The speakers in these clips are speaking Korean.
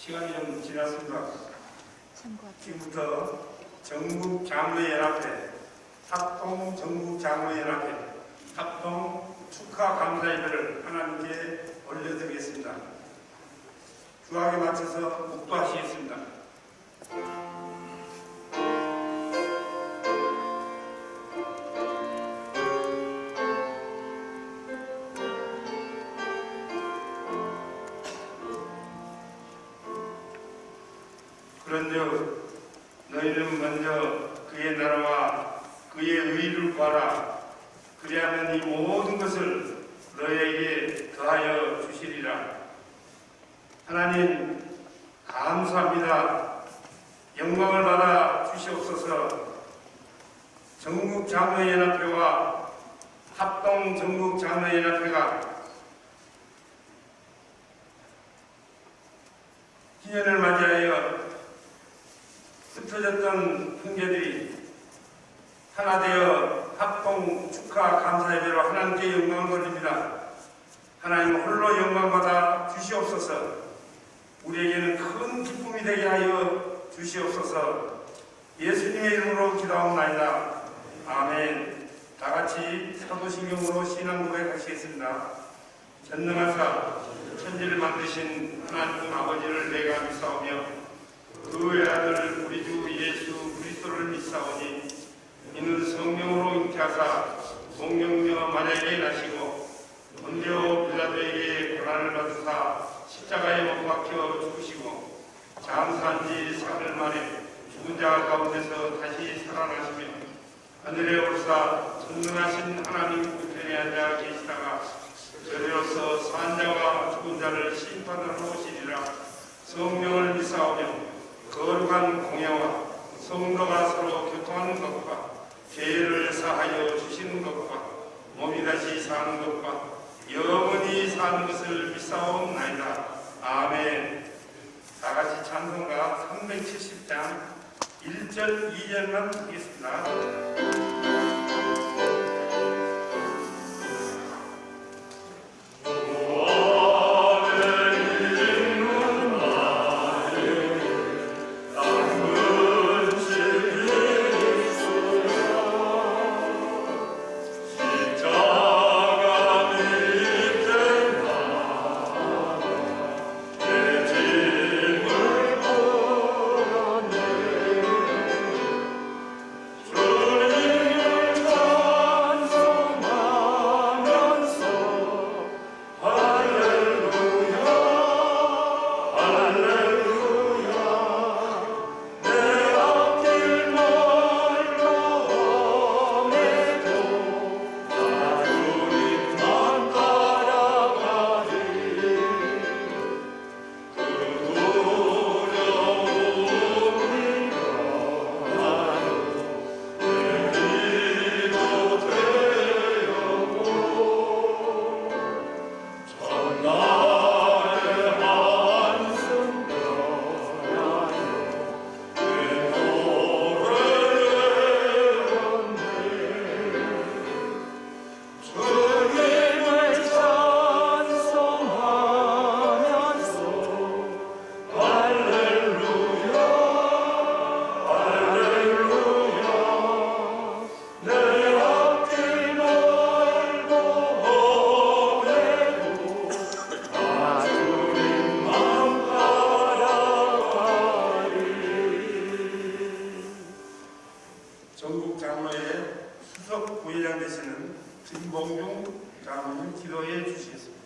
시간이 좀 지났습니다. 지금부터 전국장로연합회, 합동전국장로연합회, 합동 축하 감사 예배를 하나님께 올려드리겠습니다. 주악에 맞춰서 묵도하시겠습니다. 그런즉 너희는 먼저 그의 나라와 그의 의를 구하라. 그리하면 이 모든 것을 너희에게 더하여 주시리라. 하나님 감사합니다. 영광을 받아 주시옵소서. 전국장로연합회와 합동전국장로연합회가 기년을 맞이하여 흩어졌던 형제들이 하나 되어 합동 축하 감사 예배로 하나님께 영광을 돌립니다. 하나님 홀로 영광받아 주시옵소서. 우리에게는 큰 기쁨이 되게 하여 주시옵소서. 예수님의 이름으로 기도하옵나이다. 아멘. 다같이 사도신경으로 신앙 고백하시겠습니다. 전능하사 천지를 만드신 하나님 아버지를 내가 믿사오며 그 외아들 우리 주 예수 그리스도를 믿사오니 이는 성령으로 잉태하사 동정녀 마리아에게 나시고 본디오 빌라도에게 고난을 받으사 십자가에 못 박혀 죽으시고 장사한 지 사흘 만에 죽은 자 가운데서 다시 살아나시며 하늘에 올사 전능하신 하나님 우편에 앉아 계시다가 저리로서 산 자와 죽은 자를 심판하러 오시리라. 성령을 믿사오며 거룩한 공예와 성도가 서로 교통하는 것과 죄를 사하여 주시는 것과 몸이 다시 사는 것과 영원히 사는 것을 믿사옵나이다. 아멘. 다같이 찬송가 370장 1절 2절만 하겠습니다. 전국장로회 수석 부회장 되시는 김봉중 장로님 기도해 주시겠습니다.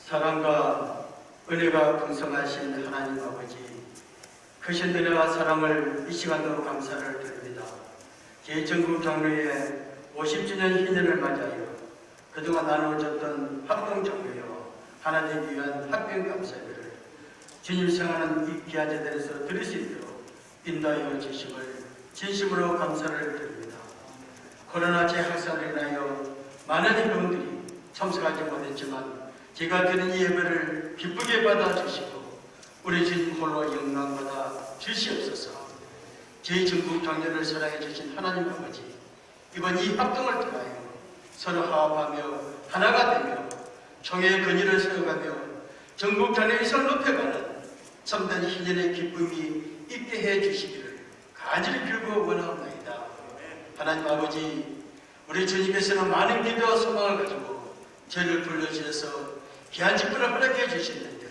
사랑과 은혜가 풍성하신 하나님 아버지, 크신 은혜와 사랑을 이 시간으로 감사를 드립니다. 제 전국장로회 50주년 희년을 맞이하여 그동안 나누어졌던 합동장로회와 하나님 위한 합병 감사를 주님 생하는 이 귀한 자들에서 드릴 수 있도록 인도하여 주심을 진심으로 감사를 드립니다. 코로나 재확산으로 인하여 많은 회원들이 참석하지 못했지만 제가 드린 이 예배를 기쁘게 받아주시고 우리 주님 홀로 영광받아 주시옵소서. 제 전국장로를 사랑해 주신 하나님 아버지, 이번 이 합동을 통하여 서로 화합하며 하나가 되며 총회의 근위를 세워가며 전국 장래의성을 높여가는 참된 희년의 기쁨이 있게 해 주시기를 간절히 빌고 원하옵나이다. 하나님 아버지, 우리 주님께서는 많은 기대와 소망을 가지고 저희를 불러주셔서 귀한 직분을 허락해 주셨는데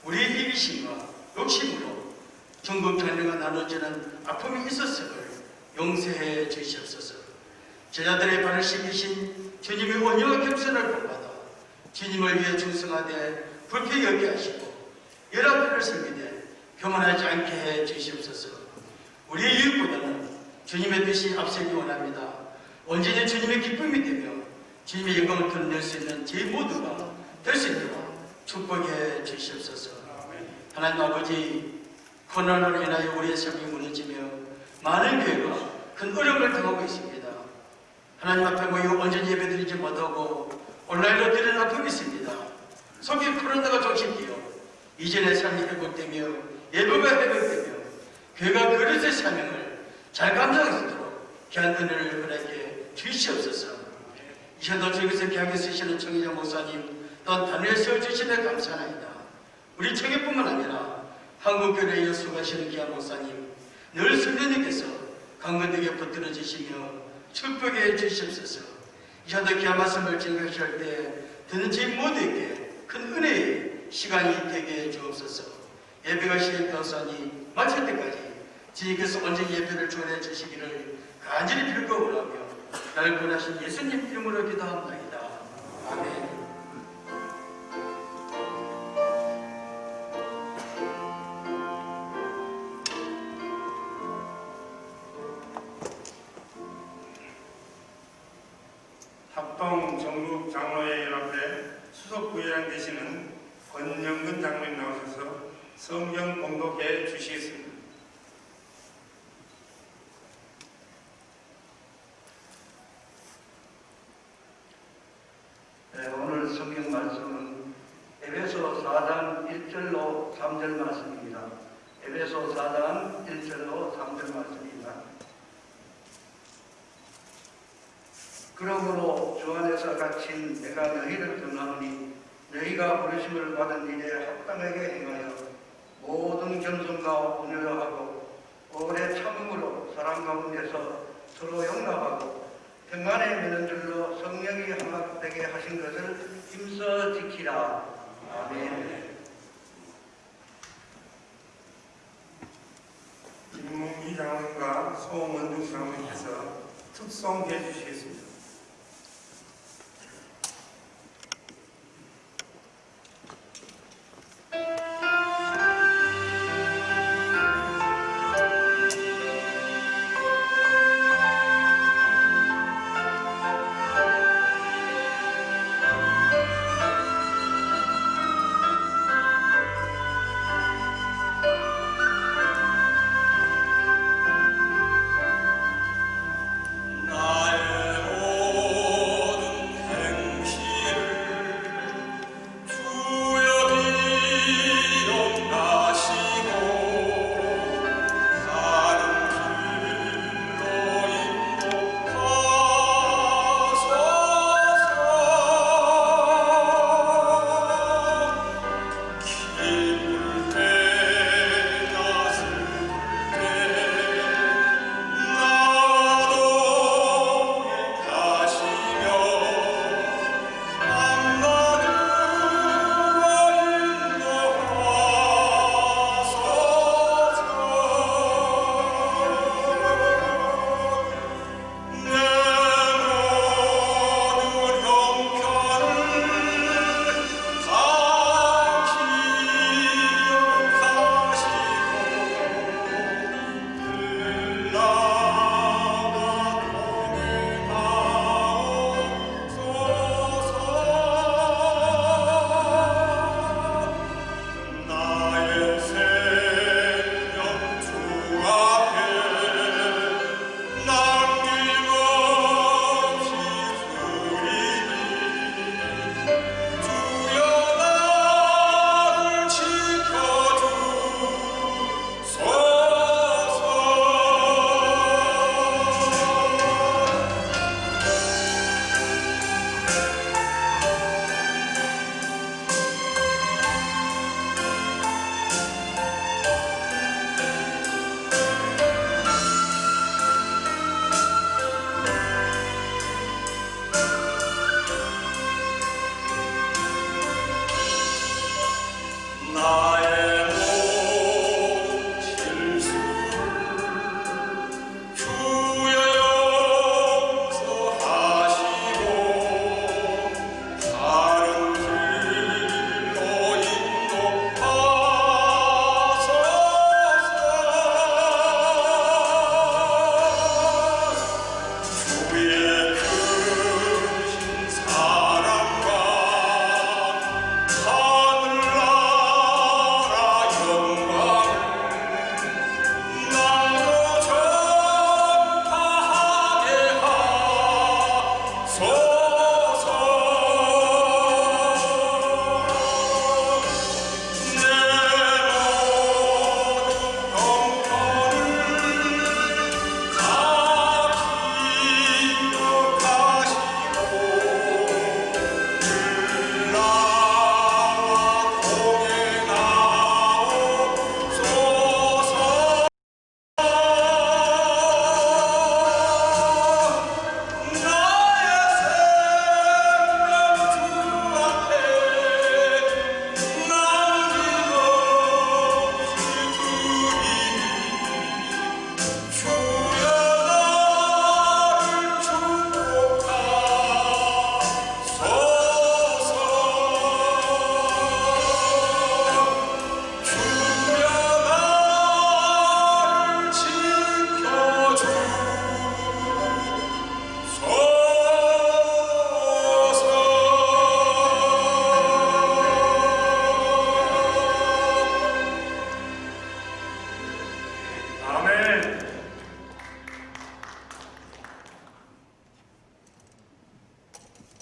우리의 이기심과 욕심으로 전국 장래가 나눠지는 아픔이 있었음을 용서해 주시옵소서. 제자들의 발을 씻기신 주님의 온유와 겸손을 본받아 주님을 위해 충성하되 불쾌히 여기 하시고 열악을 섬기되 교만하지 않게 해 주시옵소서. 우리의 이웃보다는 주님의 뜻이 앞서기 원합니다. 온전히 주님의 기쁨이 되며 주님의 영광을 드러낼 수 있는 저희 모두가 될 수 있도록 축복해 주시옵소서. 하나님 아버지, 코로나로 인하여 우리의 삶이 무너지며 많은 교회가 큰 어려움을 당하고 있습니다. 하나님 앞에 모여 온전히 예배드리지 못하고 온라인으로 드리는 아픔이 있습니다. 속에 코로나가 종식되어 이전의 삶이 회복되며 예배가 회복되며 교회가 그릇의 사명을 잘 감당할 수 있도록 귀한 은혜를 허락해 주시옵소서. 이 시간도 저기서 귀하게 쓰시는 청희자 목사님 또한 단위에 세워주시되 감사합니다. 우리 청해뿐만 아니라 한국교회에 이어 수고하시는 귀한 목사님, 늘 성령님께서 강건되게 붙들어 주시며 축복해 주시옵소서. 이 시간도 귀한 말씀을 증거하실 때 듣는 저희 모두에게 큰 은혜의 시간이 되게 해 주옵소서. 예배가 시행되었사니 마칠 때까지 주님께서 온전히 예배를 주관해 주시기를 간절히 빌고 원하며 나를 구원하신 예수님 이름으로 기도합니다. 아멘. 합동 전국 장로회 연합회 수석 부회장 되시는 권영근 장로님 나오셔서 성경 공독해 주시겠습니다. 네, 오늘 성경 말씀은 에베소 4장 1절로 3절 말씀입니다. 에베소 4장 1절로 3절 말씀입니다. 그러므로 주 안에서 갇힌 내가 너희를 권하노니 너희가 부르심을 받은 일에 합당하게 행하여 모든 겸손과 온유를 하고 오래 참음으로 사람 가운데서 서로 용납하고 평안에 매는 줄로 성령이 하나되게 하신 것을 힘써 지키라. 아멘. 김문기 장로님과 송원중 장로님께서 특송해 주시겠습니다. 나의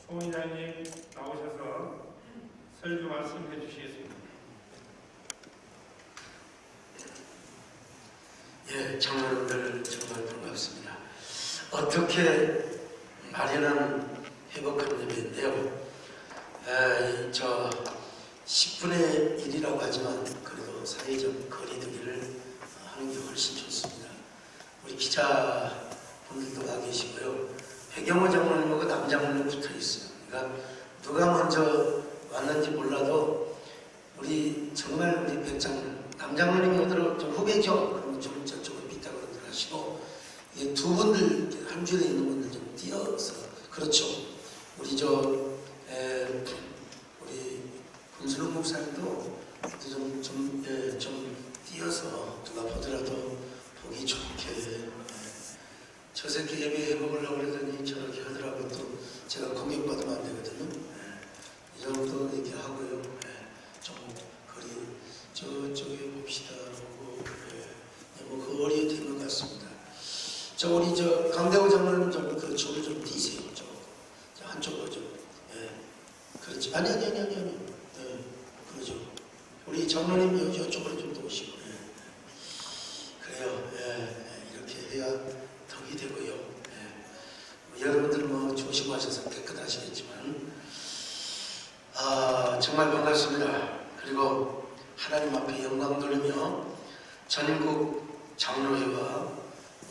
총회장님 나오셔서 설교 말씀해 주시겠습니다. 예, 장로님들 정말 반갑습니다. 어떻게 마련한 회복한 예배인데요. 저 10분의 1이라고 하지만 그래도 사회적 거리두기를 하는 게 훨씬 좋습니다. 우리 기자분들도 와 계시고요. 백영호 장로님하고 남장로님 붙어 있어요. 그러니까 누가 먼저 왔는지 몰라도 우리 정말 우리 백장로님, 남장로님이 오더라도 좀 후배죠. 그럼 좀 저쪽으로 삐딱으로 들어가시고 두 분들 한 줄에 있는 분들 좀 띄어서 그렇죠. 우리 우리 김순호 목사님도 좀 띄어서 누가 보더라도 보기 좋게 저 새끼 예배 해먹으려고 그러더니 저렇게 하더라고. 또 제가 공격받으면 안 되거든요. 이 정도 이렇게 하고요. 좀 거리 저쪽에 봅시다. 뭐 거리에 된 것 같습니다. 우리 강대호 장로님 그 쪽을 좀 띄세요. 저 한쪽으로 좀. 그렇지. 아니. 그러죠. 우리 장로님 이쪽으로 좀 도우시고. 그래요. 이렇게 해야 덕이 되고요. 여러분들 뭐 조심하셔서 깨끗하시겠지만, 정말 반갑습니다. 그리고 하나님 앞에 영광 돌리며 전인국 장로회와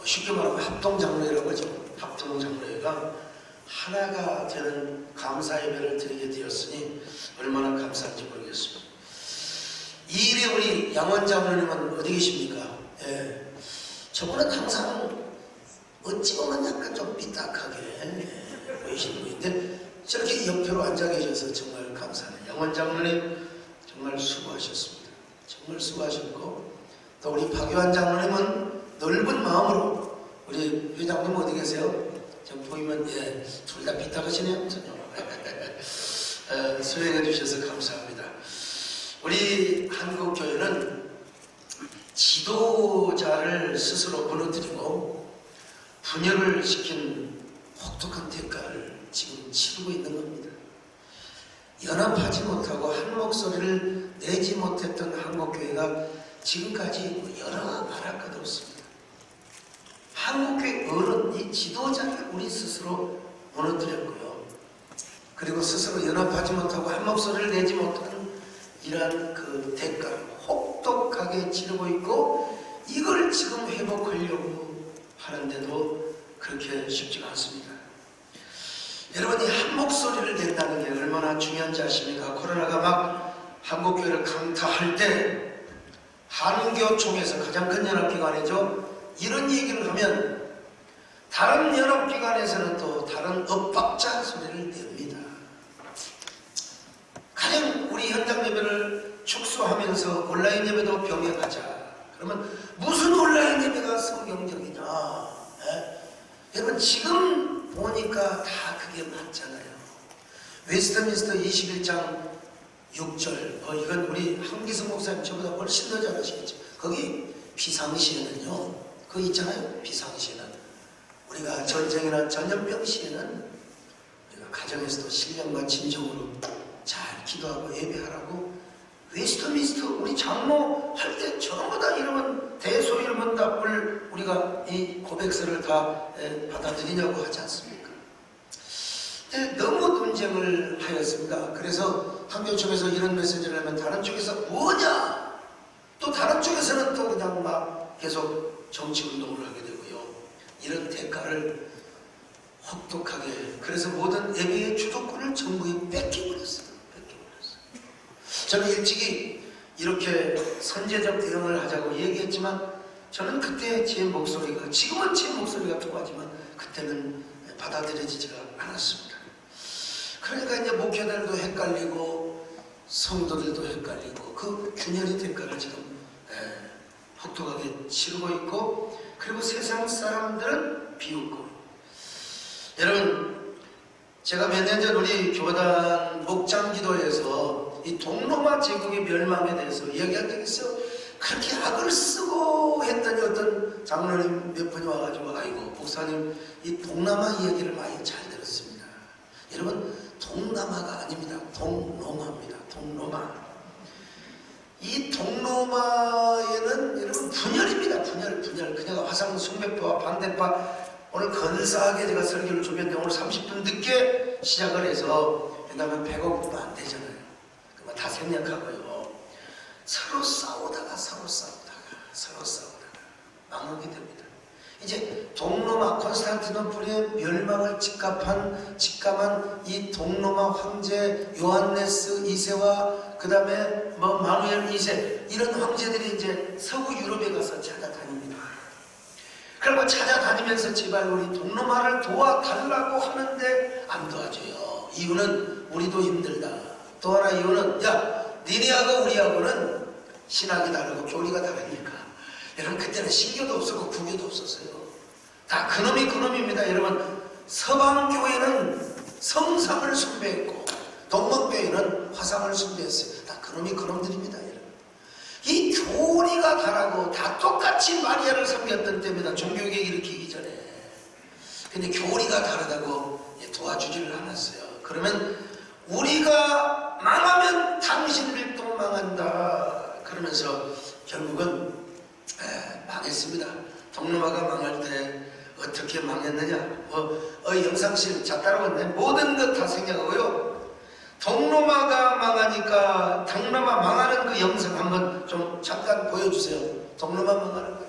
쉽게 말하면 합동장로회라고 하죠. 합동장로회가 하나가 되는 감사 예배를 드리게 되었으니 얼마나 감사한지 모르겠습니다. 이 일에 우리 양원 장로님은 어디 계십니까? 저분은 항상 어찌 보면 약간 좀 삐딱하게 보이시는 분인데 저렇게 옆으로 앉아 계셔서 정말 감사해요. 양원 장로님 정말 수고하셨습니다. 정말 수고하셨고 또 우리 박유한 장로님은 넓은 마음으로 우리 회장님 어디 계세요? 좀 보이면 둘 다 삐딱하시네요. 전혀. 수행해 주셔서 감사합니다. 우리 한국교회는 지도자를 스스로 무너뜨리고 분열을 시킨 혹독한 대가를 지금 치르고 있는 겁니다. 연합하지 못하고 한 목소리를 내지 못했던 한국교회가 지금까지 여러 말할 것 없습니다. 한국교회 어른, 이 지도자를 우리 스스로 무너뜨렸고요. 그리고 스스로 연합하지 못하고 한 목소리를 내지 못하는 이러한 그 대가를 혹독하게 치르고 있고 이걸 지금 회복하려고 하는데도 그렇게 쉽지가 않습니다. 여러분이 한 목소리를 낸다는 게 얼마나 중요한지 아십니까? 코로나가 막 한국교회를 강타할 때 한교총에서 가장 큰 연합기관이죠. 이런 얘기를 하면 다른 연합기관에서는 또 다른 엇박자 소리를 냅니다. 가령 우리 현장 예배를 축소하면서 온라인 예배도 병행하자. 그러면 무슨 온라인 예배가 성경적이냐? 여러분 지금 보니까 다 그게 맞잖아요. 웨스트민스터 21장 6절 이건 우리 한기성 목사님 저보다 훨씬 더 잘하시겠죠. 거기 비상시에는요. 그거 있잖아요. 비상시에는 우리가 전쟁이나 전염병 시에는 우리가 가정에서도 신령과 진정으로 잘 기도하고 예배하라고 웨스트민스터 우리 장로 할 때 전부 다 이러면 대소이름은답을 우리가 이 고백서를 다 받아들이냐고 하지 않습니까? 너무 논쟁을 하였습니다. 그래서 한교총에서 이런 메시지를 하면 다른 쪽에서 뭐냐? 또 다른 쪽에서는 또 그냥 막 계속 정치운동을 하게 되고요. 이런 대가를 혹독하게 그래서 모든 예배의 주도권을 정부에 뺏겨버렸어요. 저는 일찍이 이렇게 선제적 대응을 하자고 얘기했지만 저는 그때 제 목소리가 지금은 제 목소리가 통하지만 그때는 받아들여지지가 않았습니다. 그러니까 이제 목회자들도 헷갈리고 성도들도 헷갈리고 그 균열의 대가를 지금 혹독하게 치르고 있고 그리고 세상 사람들은 비웃고 여러분 제가 몇 년 전 우리 교단 목장기도에서 이 동로마 제국의 멸망에 대해서 이야기한 적이 있어요. 그렇게 악을 쓰고 했더니 어떤 장로님 몇 분이 와가지고 아이고 목사님 이 동남아 이야기를 많이 잘 들었습니다. 여러분 동남아가 아닙니다. 동로마입니다. 동로마. 이 동로마에는 여러분 분열입니다. 분열. 그녀가 화상 숭배파와 반대파. 오늘 근사하게 제가 설교를 준비했는데 오늘 30분 늦게 시작을 해서, 왜냐하면 배고프면 안 되잖아요. 그만 다 생략하고요. 서로 싸우다가 망하게 됩니다. 이제 동로마 콘스탄티노플의 멸망을 직감한 이 동로마 황제 요한네스 2세와 그 다음에 마누엘 2세, 이런 황제들이 이제 서구 유럽에 가서 찾아다닙니다. 그리고 찾아다니면서 제발 우리 동로마를 도와달라고 하는데 안 도와줘요. 이유는 우리도 힘들다. 또 하나 이유는, 야, 니네하고 우리하고는 신학이 다르고 교리가 다르니까. 여러분, 그때는 신교도 없었고 구교도 없었어요. 다 그놈입니다. 여러분, 서방교회는 성상을 숭배했고 동방교회는 화상을 숭배했어요. 다 그놈들입니다. 여러분, 이 교리가 다르고 다 똑같이 마리아를 섬겼던 때입니다. 종교개혁 일으키기 전에. 근데 교리가 다르다고 도와주지를 않았어요. 그러면 우리가 망하면 당신들도 망한다 그러면서 결국은 망했습니다. 동로마가 망할 때 어떻게 망했느냐? 영상실 자 따라오는데 모든 것 다 생략하고요. 동로마가 망하니까 동로마 망하는 그 영상 한번 좀 잠깐 보여주세요. 동로마 망하는 거.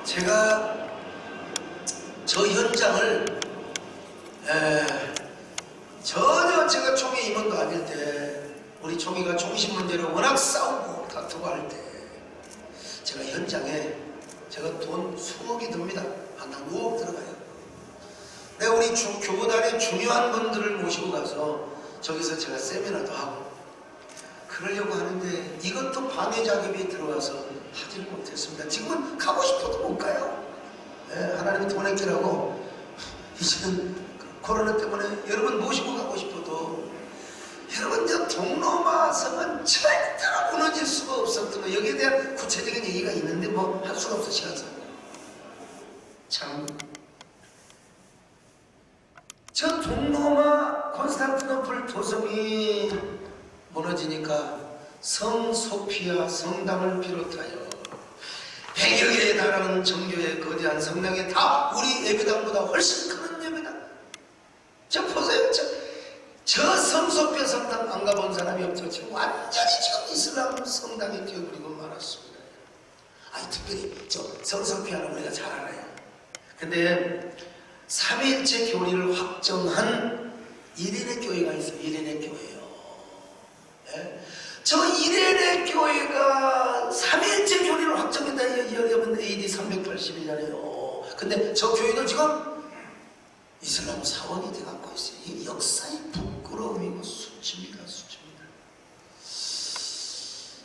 제가 저 현장을 전혀 제가 총회 임원도 아닐 때, 우리 총회가 종신 문제로 워낙 싸우고 다투고 할 때 제가 현장에 제가 돈 수억이 듭니다. 한 5억 들어가요. 내가 우리 교구단의 중요한 분들을 모시고 가서 저기서 제가 세미나도 하고 그러려고 하는데 이것도 방해 작업이 들어와서 하지를 못했습니다. 지금은 가고 싶어도 못 가요. 하나님이 돈의 길하고 이제는 코로나 때문에 여러분 모시고 가고 싶어도, 여러분 저 동로마 성은 절대로 무너질 수가 없었던 거, 여기에 대한 구체적인 얘기가 있는데 뭐 할 수가 없어. 시간상 참, 저 동로마 콘스탄티노플 도성이 무너지니까 성 소피아 성당을 비롯하여 100여 개에 달하는 정교의 거대한 성당에 다 우리 예배당보다 훨씬 큰 예배당. 저 보세요. 저 성소피아 성당 안 가본 사람이 없죠. 지금 완전히 지금 이슬람 성당에 뛰어버리고 말았습니다. 아니, 특별히 저 성소피아는 우리가 잘 알아요. 근데 삼위일체 교리를 확정한 이레네 교회가 있어요. 이레네 교회요. 저 이레네 교회가 삼위일체 교리를 확정했다. 여러분 AD 381년에요. 근데 저 교회도 지금 이슬람 사원이 돼갖고 있어요. 이 역사의 부끄러움이고 수치입니다.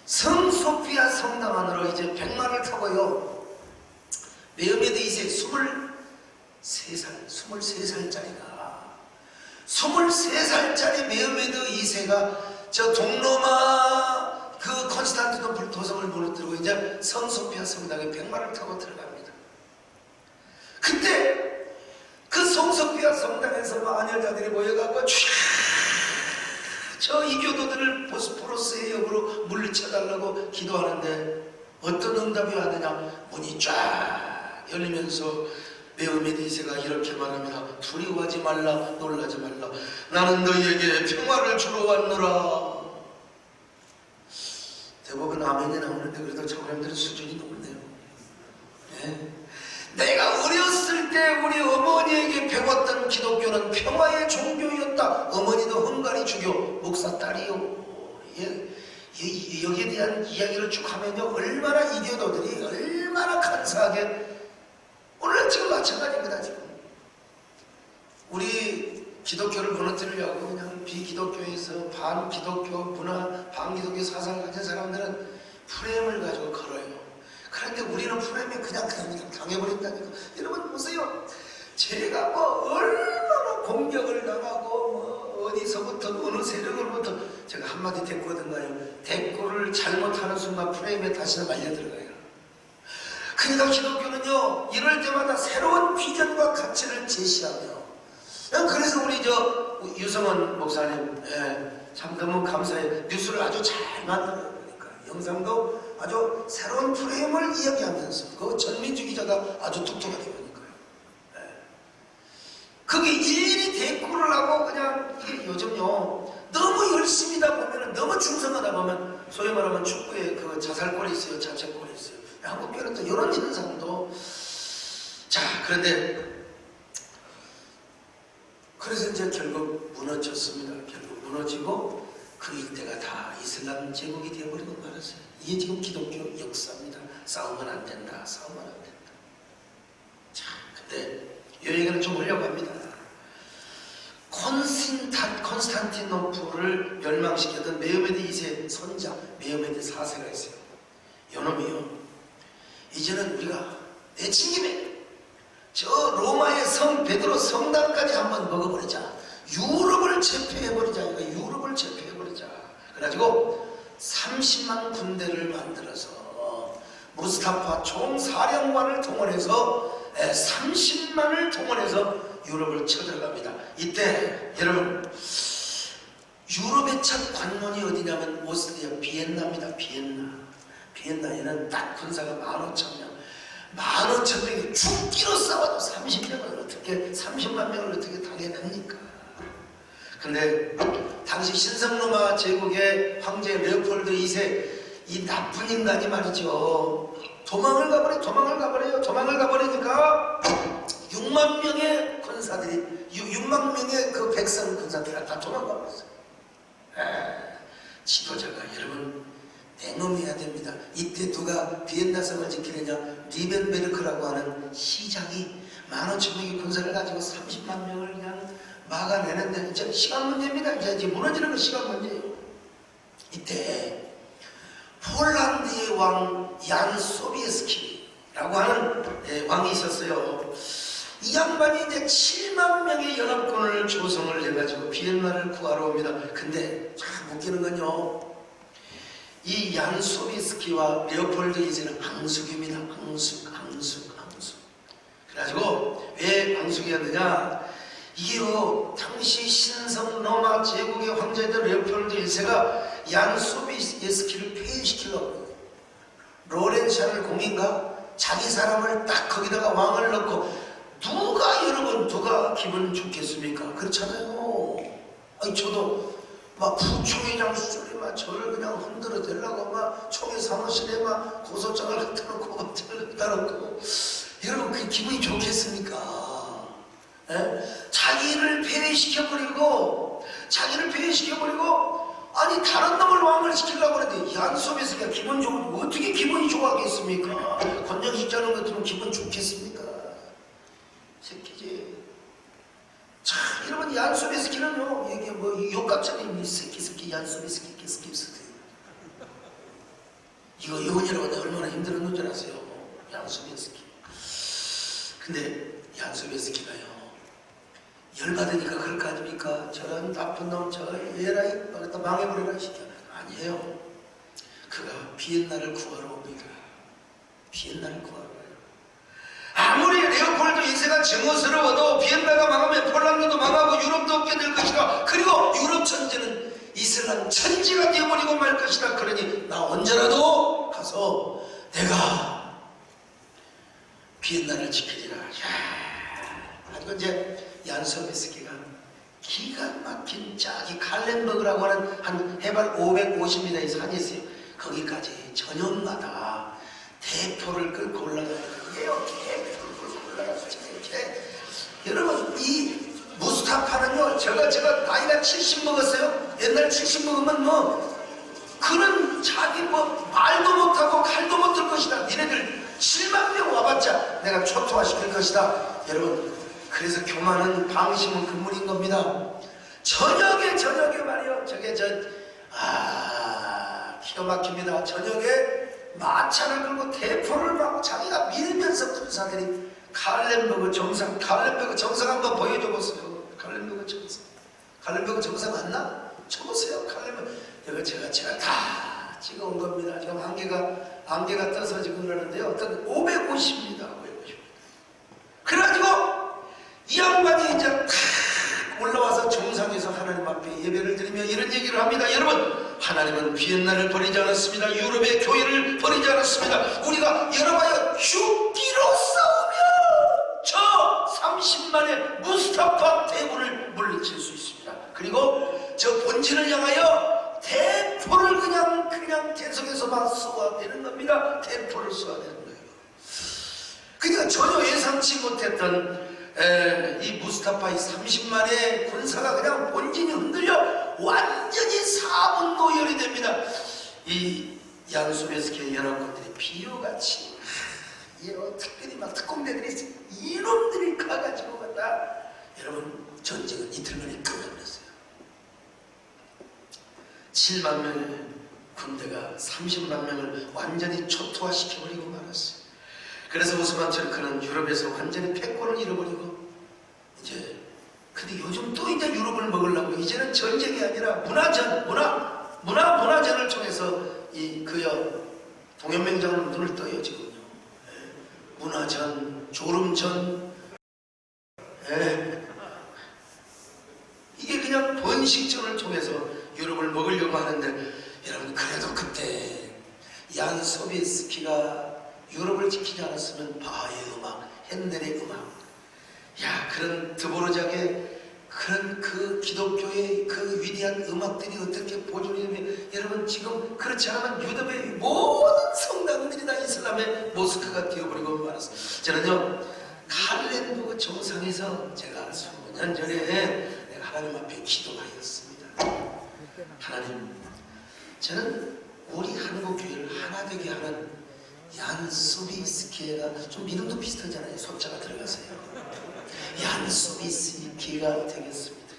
성소피아 성당 안으로 이제 백마를 타고요. 메흐메드 2세 23살짜리 메흐메드 2세가 저 동로마 그 콘스탄티노플 도성을 무너뜨리고 이제 성소피아 성당에 백마를 타고 들어갑니다. 그때 그 성소피아 성당에서 마녀자들이 모여갖고 저 이교도들을 보스포러스의 역으로 물리쳐달라고 기도하는데 어떤 응답이 왔느냐? 문이 쫙 열리면서 메흐메드 2세가 이렇게 말합니다. 두려워하지 말라, 놀라지 말라. 나는 너희에게 평화를 주러 왔노라. 대부분 아멘이 나오는데 그래도 청년들의 수준이 높네요. 내가 어렸을 때 우리 어머니에게 배웠던 기독교는 평화의 종교였다. 어머니도 헝가리 주교 목사 딸이요. 여기에 대한 이야기를 쭉 하면요, 얼마나 이교도들이 얼마나 간사하게, 오늘 지금 마찬가지입니다. 지금 우리 기독교를 무너뜨리려고 그냥 비기독교에서 반기독교 문화, 반기독교 사상을 가진 사람들은 프레임을 가지고 걸어요. 그런데 우리는 프레임에 그냥 당해버린다니까. 여러분 보세요. 제가 뭐 얼마나 공격을 당하고 뭐 어디서부터 어느 세력으로부터 제가 한마디 대꾸하던가요. 대꾸를 잘못하는 순간 프레임에 다시 말려 들어가요. 그러니까 기독교는요, 이럴 때마다 새로운 비전과 가치를 제시하며, 그래서 저 유성원 목사님, 참 너무 감사해요. 뉴스를 아주 잘 만들어니까 영상도 아주 새로운 프레임을 이야기하면서 그 전민주 기자가 아주 독특하게 보니까요. 그게 일일이 대꾸를 하고 그냥 이게 요즘요 너무 열심히다 보면은 너무 충성하다 보면 소위 말하면 축구에 그 자살골이 있어요, 자책골이 있어요. 한국교회는 또 이런 현상도 자 그런데 그래서 이제 결국 무너졌습니다. 결국 무너지고 그 일대가 다 이슬람 제국이 되어버리고 말았어요. 이게 지금 기독교 역사입니다. 싸우면 안 된다. 싸우면 안 된다. 자, 근데 이 얘기는 좀 하려고 합니다. 콘스탄티노플을 멸망시켰던 메오메드 2세 손자 메오메드 4세가 있어요. 요놈이요. 이제는 우리가 내친김에 저 로마의 성 베드로 성당까지 한번 먹어버리자. 유럽을 제패해버리자. 이거 유럽을 제패해버리자. 그래가지고 30만 군대를 만들어서 무스타파 총사령관을 동원해서 30만을 동원해서 유럽을 쳐들어갑니다. 이때 여러분 유럽의 첫 관문이 어디냐면 오스트리아 비엔나입니다. 비엔나에는 딱 군사가 15,000명 15,000명이 죽기로 싸워도 30만 명을 어떻게 당해냅니까? 근데 당시 신성로마 제국의 황제 레오폴드 2세 이 나쁜 인간이 말이죠. 도망을 가버리니까 6만 명의 군사들이 6만 명의 그 백성 군사들이 다 도망가 버렸어요. 지도자가 여러분 냉엄해야 됩니다. 이때 누가 비엔나 성을 지키느냐? 리벤베르크라고 하는 시장이 15,000명의 군사를 가지고 30만 명을 그냥 막아내는데 이제 시간 문제입니다. 이제 무너지는 건 시간 문제예요. 이때 폴란드의 왕 얀 소비에스키라고 하는 왕이 있었어요. 이 양반이 이제 7만 명의 연합군을 조성을 해가지고 비엔나를 구하러 옵니다. 근데 참 웃기는 건요. 이 얀 소비스키와 레오폴드 2세는 앙숙입니다. 앙숙. 그래가지고 왜 앙숙이었느냐? 이게요 당시 신성 로마 제국의 황제였던 레오폴드 1세가 얀 소비에스키를 폐위시키려고 로렌시아를 공인가? 자기 사람을 딱 거기다가 왕을 넣고 누가 기분 좋겠습니까? 그렇잖아요. 아니 저도 막 부총회장 수준이 막 저를 그냥 흔들어 대려고 막 총회 사무실에 막 고소장을 갖다 놓고 막 갖다 놓고 여러분 그 기분이 좋겠습니까? 자기를 폐위시켜버리고 아니 다른 놈을 왕을 시키려고 하는데 얀소비스가 기분 좋고 어떻게 기분이 좋아하겠습니까? 권력식자는 것들은 기분 좋겠습니까? 새끼지. 자, 여러분 얀소비스키는요 이게 뭐 욕같잖아요. 새끼 얀소비스키 이거 의원이라고 얼마나 힘들었는 줄 아세요? 얀소비스키. 근데 얀소비스키가요 열받으니까 그럴 거 아닙니까? 저런 나쁜 놈 저 얘라이 또 망해버리라 시켜. 아니에요. 그가 비엔나를 구하러 옵니다. 비엔나를 구하러 와요. 아무리 레오폴드 2세가 증오스러워도 비엔나가 망하면 폴란드도 망하고 유럽도 없게 될 것이다. 그리고 유럽 천지는 이슬람 천지가 되어버리고 말 것이다. 그러니 나 언제라도 가서 내가 비엔나를 지키리라. 하지만 이제 얀 소비스키가 기가 막힌 자기 칼렌버그라고 하는 한 해발 550m의 산이 있어요. 거기까지 저녁마다 대포를 끌고 올라가요. 여러분 이 무스타파는요 제가 나이가 70 먹었어요. 옛날 70 먹으면 뭐 그런 자기 뭐 말도 못하고 칼도 못 들 것이다. 니네들 7만 명 와봤자 내가 초토화시킬 것이다. 여러분 그래서 교만은 방심은 금물인 겁니다. 저녁에 말이요 기가 막힙니다. 저녁에 마차를 끌고 대포를 막 자기가 밀면서 군사들이 칼렌버그 정상 한번 보여줘 보세요. 칼렌버그 정상 맞나? 쳐보세요. 칼렌버그 제가 다 찍어온 겁니다. 지금 안개가 떠서 지금 그러는데요. 어떤 550입니다. 그래가지고 이 양반이 이제 탁 올라와서 하나님 앞에 예배를 드리며 이런 얘기를 합니다. 여러분, 하나님은 비엔나를 버리지 않았습니다. 유럽의 교회를 버리지 않았습니다. 우리가 여러분여 죽기로 싸우며 저 30만의 무스타파 대군을 물리칠 수 있습니다. 그리고 저 본진을 향하여 대포를 그냥 계속해서 쏘아대는 겁니다. 대포를 쏘아대는 거예요. 그러니까 전혀 예상치 못했던 이 무스타파의 30만의 군사가 그냥 본진이 흔들려 완전히 사분노열이 됩니다. 이 양소베스키의 연합군들이 비호같이 특별히 막 특공대들이 이놈들이 가가지고 갔다. 여러분, 전쟁은 이틀 만에 끝나버렸어요. 7만 명의 군대가 30만 명을 완전히 초토화시켜버리고 말았어요. 그래서 오스만 투르크는 유럽에서 완전히 패권을 잃어버리고 이제 근데 요즘 또 이제 유럽을 먹으려고 이제는 전쟁이 아니라 문화전을 통해서 이 동연맹장으로 눈을 떠요 지금요. 문화전, 졸음전, 이게 그냥 번식전을 통해서 유럽을 먹으려고 하는데 여러분 그래도 그때 얀 소비에스키가 유럽을 지키지 않았으면 바하의 음악, 핸델의 음악, 그런 드보르작의 그런 그 기독교의 그 위대한 음악들이 어떻게 보존이 되면 여러분 지금 그렇지 않으면 유럽의 모든 성당들이 다 이슬람의 모스크가 되어버리고 말았어요. 저는요 칼렌버그 정상에서 제가 수년 전에 내가 하나님 앞에 기도하였습니다. 하나님, 저는 우리 한국교회를 하나 되게 하는 얀 소비스키가 좀 이름도 비슷하잖아요. 소자가 들어가서요. 얀 소비스키가 되겠습니다.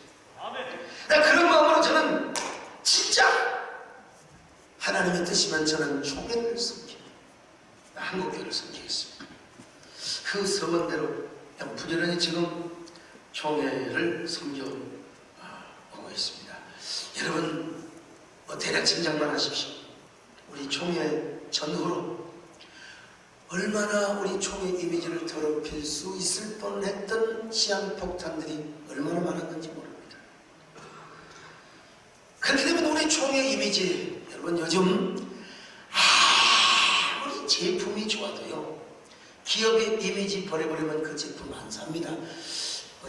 그런 마음으로 저는 진짜 하나님의 뜻이면 저는 총회를 섬깁니다. 한국교회를 섬기겠습니다. 그 서원대로 그냥 부지런히 지금 총회를 섬겨오고 있습니다. 여러분 대략 짐작만 하십시오. 우리 총회 전후로 얼마나 우리 총회 이미지를 더럽힐 수 있을 뻔했던 시한폭탄들이 얼마나 많았는지 모릅니다. 그렇게 되면 우리 총회 이미지, 여러분 요즘 아무리 제품이 좋아도요 기업의 이미지 버려버리면 그 제품 안 삽니다.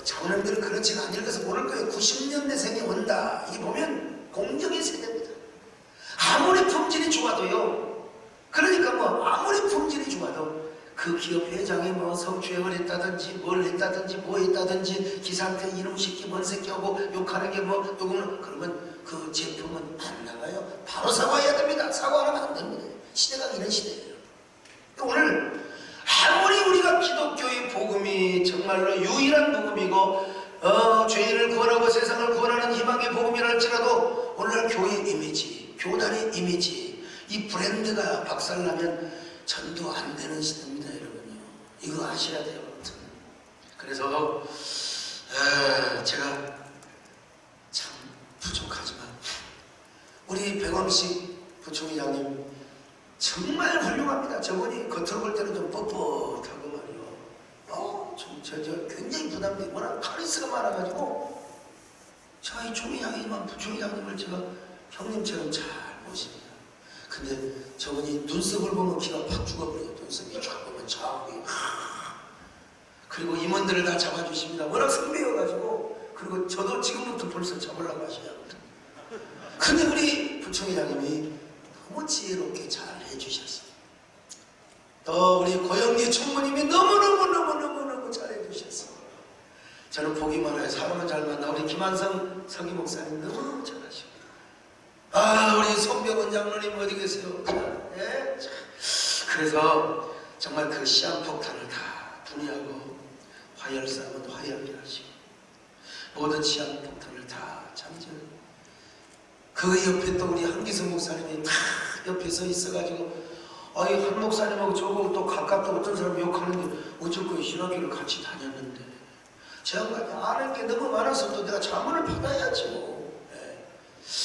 자원들은 그렇지가 안 읽어서 모를 거예요. 90년대생이 온다. 이게 보면 공정의 세대입니다. 아무리 품질이 좋아도요. 그러니까 아무리 품질이 좋아도 그 기업 회장이 성추행을 했다든지 뭘 했다든지 뭐 했다든지 기사한테 이놈 새끼 뭔 새끼 하고 욕하는 게 요거는 그러면 그 제품은 안 나가요. 바로 사과해야 됩니다. 사과 안 하면 안 됩니다. 시대가 이런 시대예요. 오늘 아무리 우리가 기독교의 복음이 정말로 유일한 복음이고 죄인을 구원하고 세상을 구원하는 희망의 복음이라 할지라도 오늘날 교회의 이미지, 교단의 이미지 이 브랜드가 박살나면 전도 안 되는 시대입니다. 여러분요. 이거 아셔야 돼요. 그래서 제가 참 부족하지만 우리 백왕식 부총회장님 정말 훌륭합니다. 저분이 겉으로 볼 때는 좀 뻣뻣하고 말이요. 저 굉장히 부담돼. 워낙 카리스가 많아가지고 저희 총회장님만 부총회장님을 제가 형님처럼 잘 모십니다. 근데 저분이 눈썹을 보면 기가 팍 죽어버려요. 눈썹이 쫙 보면 자국이 그리고 임원들을 다 잡아주십니다. 워낙 선배여가지고 그리고 저도 지금부터 벌써 잡으려고 하셔요. 근데 우리 부총회장님이 너무 지혜롭게 잘 해주셨어요. 또 우리 고영기 총무님이 너무너무 잘 해주셨어요. 저는 복이 많아요. 사람은 잘 만나. 우리 김한성 서기 목사님 너무너무 잘하시고 우리 송병원 장로님 어디 계세요? 그래서 정말 그 시한폭탄을 다 분리하고 화해할 사람은 화해하게 하시고 모든 시한폭탄을 다 잠재워 그 옆에 또 우리 한기성 목사님이 다 옆에 서 있어가지고 한 목사님하고 저거 또 가깝다 어떤 사람 욕하는데 어쩔 거예요. 신학교를 같이 다녔는데 제 양반이 아는 게 너무 많아서 또 내가 자문을 받아야죠.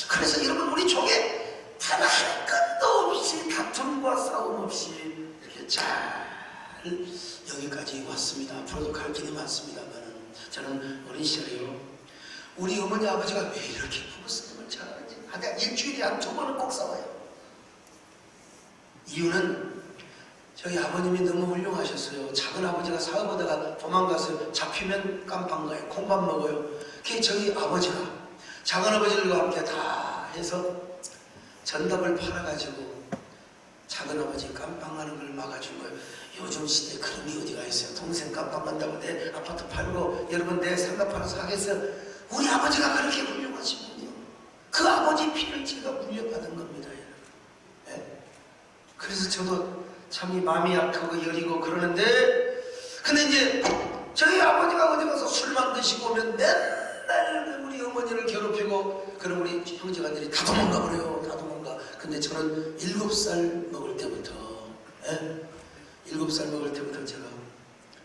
그래서 여러분 우리 종에 단 한 건도 없이 다툼과 싸움 없이 이렇게 잘 여기까지 왔습니다. 앞으로도 갈 길이 많습니다만 저는 어린 시절에요 우리 어머니 아버지가 왜 이렇게 부부싸움을 잘하는지 한 일주일에 한 2번은 꼭 싸워요. 이유는 저희 아버님이 너무 훌륭하셨어요. 작은 아버지가 사업하다가 도망가서 잡히면 깜빵 가요. 콩밥 먹어요. 그게 저희 아버지가 작은 아버지들과 함께 다 해서 전답을 팔아가지고 작은 아버지 깜빵 가는 걸 막아준 거예요. 요즘 시대에 그런 게 어디가 있어요. 동생 깜빵 간다고 내 아파트 팔고 여러분 내 상가 팔아서 하겠어요. 우리 아버지가 그렇게 훌륭하신 분이요. 그 아버지 피를 제가 물려받은 겁니다. 네? 그래서 저도 참 마음이 약하고 여리고 그러는데, 근데 이제 저희 아버지가 어디 가서 술만 드시고 오면 맨날 우리 어머니를 괴롭히고, 그럼 우리 형제간들이 다 도망가 버려요. 다 도망가. 근데 저는 7살 먹을 때부터 7살 먹을 때부터 제가